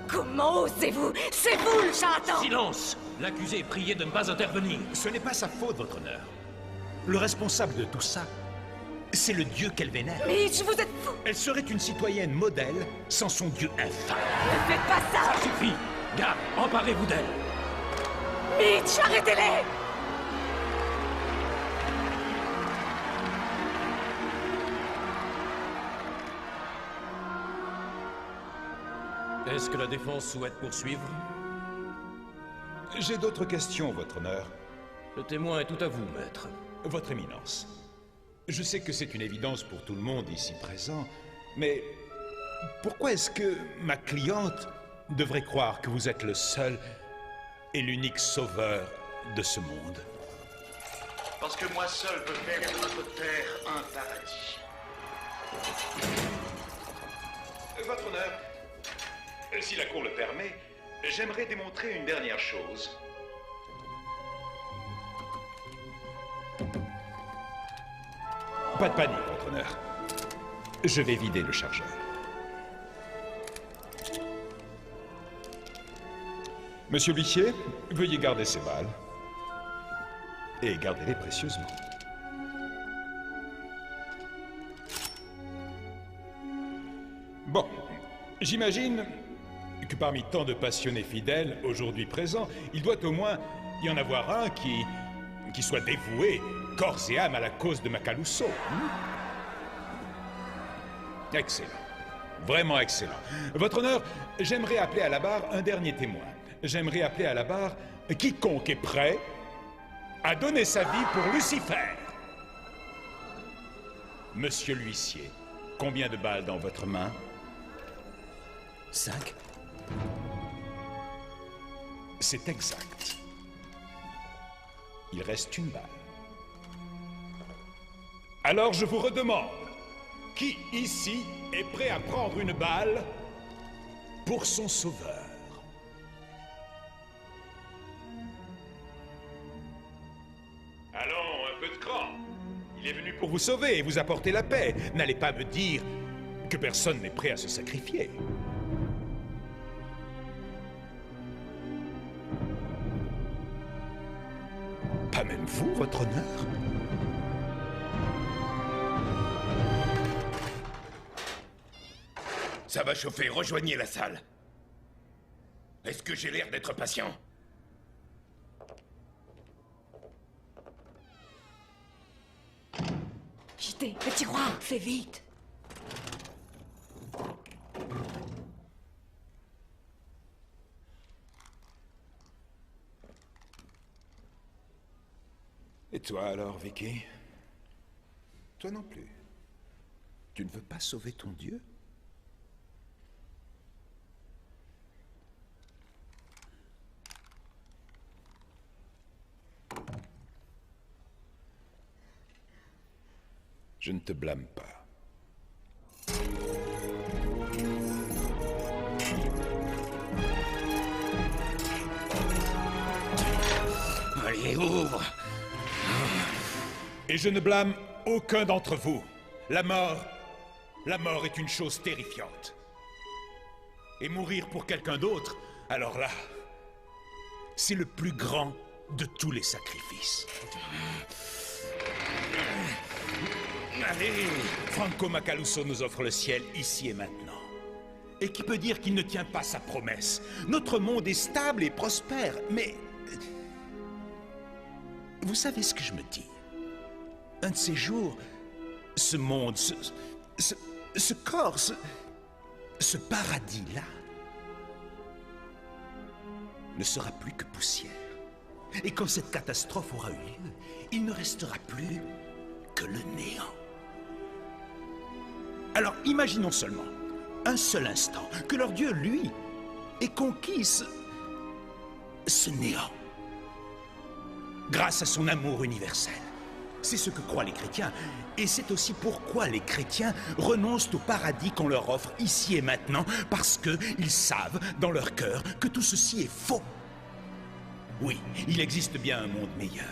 Comment osez-vous? C'est vous le charlatan! Silence! L'accusé est prié de ne pas intervenir. Ce n'est pas sa faute, votre honneur. Le responsable de tout ça, c'est le dieu qu'elle vénère. Mitch, vous êtes fou! Elle serait une citoyenne modèle sans son dieu infâme. Ne faites pas ça! Ça suffit! Garde, emparez-vous d'elle! Mitch, arrêtez-les! Est-ce que la défense souhaite poursuivre? J'ai d'autres questions, votre honneur. Le témoin est tout à vous, maître. Votre Éminence, je sais que c'est une évidence pour tout le monde ici présent, mais pourquoi est-ce que ma cliente devrait croire que vous êtes le seul et l'unique sauveur de ce monde? Parce que moi seul peux faire de notre terre un paradis. Votre honneur, si la Cour le permet, j'aimerais démontrer une dernière chose. Pas de panique, votre honneur. Je vais vider le chargeur. Monsieur l'huissier, veuillez garder ces balles. Et gardez-les précieusement. Bon, j'imagine que parmi tant de passionnés fidèles aujourd'hui présents, il doit au moins y en avoir un qui soit dévoué corps et âme à la cause de Macaluso. Excellent. Vraiment excellent. Votre honneur, j'aimerais appeler à la barre un dernier témoin. J'aimerais appeler à la barre quiconque est prêt à donner sa vie pour Lucifer. Monsieur l'huissier, combien de balles dans votre main? 5. C'est exact. Il reste une balle. Alors je vous redemande, qui ici est prêt à prendre une balle pour son sauveur? Allons, un peu de cran. Il est venu pour vous sauver et vous apporter la paix. N'allez pas me dire que personne n'est prêt à se sacrifier. Pas même vous, votre honneur? Ça va chauffer, rejoignez la salle. Est-ce que j'ai l'air d'être patient? JT, le tiroir, fais vite. Et toi alors, Vicky? Toi non plus. Tu ne veux pas sauver ton Dieu? Je ne te blâme pas. Allez, ouvre! Et je ne blâme aucun d'entre vous. La mort est une chose terrifiante. Et mourir pour quelqu'un d'autre, alors là, c'est le plus grand de tous les sacrifices. Allez, Franco Macaluso nous offre le ciel ici et maintenant. Et qui peut dire qu'il ne tient pas sa promesse? Notre monde est stable et prospère, mais... Vous savez ce que je me dis? Un de ces jours, ce monde, ce corps, ce paradis-là, ne sera plus que poussière. Et quand cette catastrophe aura eu lieu, il ne restera plus que le néant. Alors imaginons seulement, un seul instant, que leur Dieu, lui, ait conquis ce néant. Grâce à son amour universel. C'est ce que croient les chrétiens. Et c'est aussi pourquoi les chrétiens renoncent au paradis qu'on leur offre ici et maintenant, parce qu'ils savent, dans leur cœur, que tout ceci est faux. Oui, il existe bien un monde meilleur.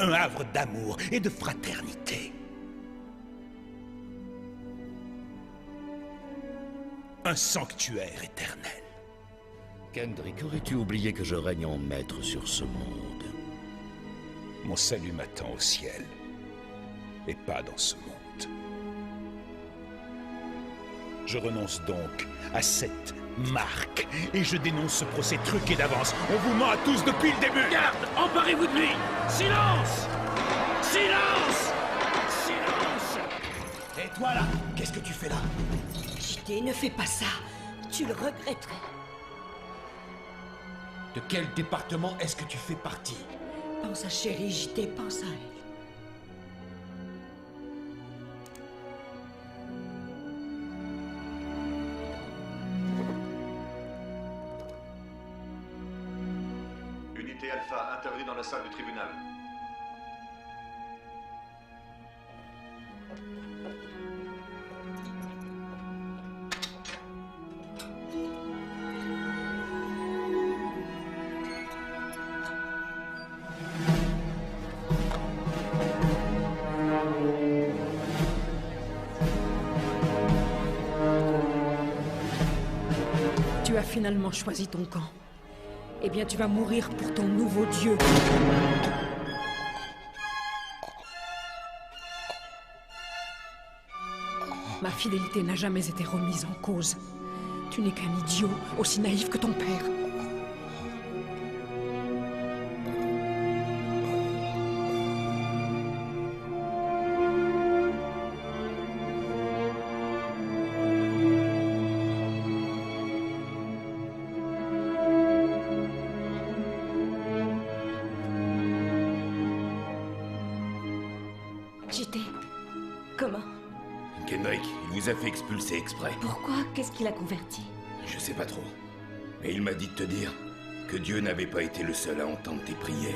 Un havre d'amour et de fraternité. Un sanctuaire éternel. Kendrick, aurais-tu oublié que je règne en maître sur ce monde? Mon salut m'attend au ciel, et pas dans ce monde. Je renonce donc à cette marque, et je dénonce ce procès truqué d'avance. On vous ment à tous depuis le début. Garde, emparez-vous de lui. Silence! Silence! Silence! Et toi là, qu'est-ce que tu fais là? JT, ne fais pas ça. Tu le regretterais. De quel département est-ce que tu fais partie? Pense à chérie JT, pense à elle. Unité Alpha, intervenue dans la salle du tribunal. Tu as finalement choisi ton camp. Eh bien, tu vas mourir pour ton nouveau Dieu. Ma fidélité n'a jamais été remise en cause. Tu n'es qu'un idiot, aussi naïf que ton père. JT, comment? Kendrick, il vous a fait expulser exprès. Pourquoi? Qu'est-ce qui l'a converti? Je sais pas trop. Mais il m'a dit de te dire que Dieu n'avait pas été le seul à entendre tes prières.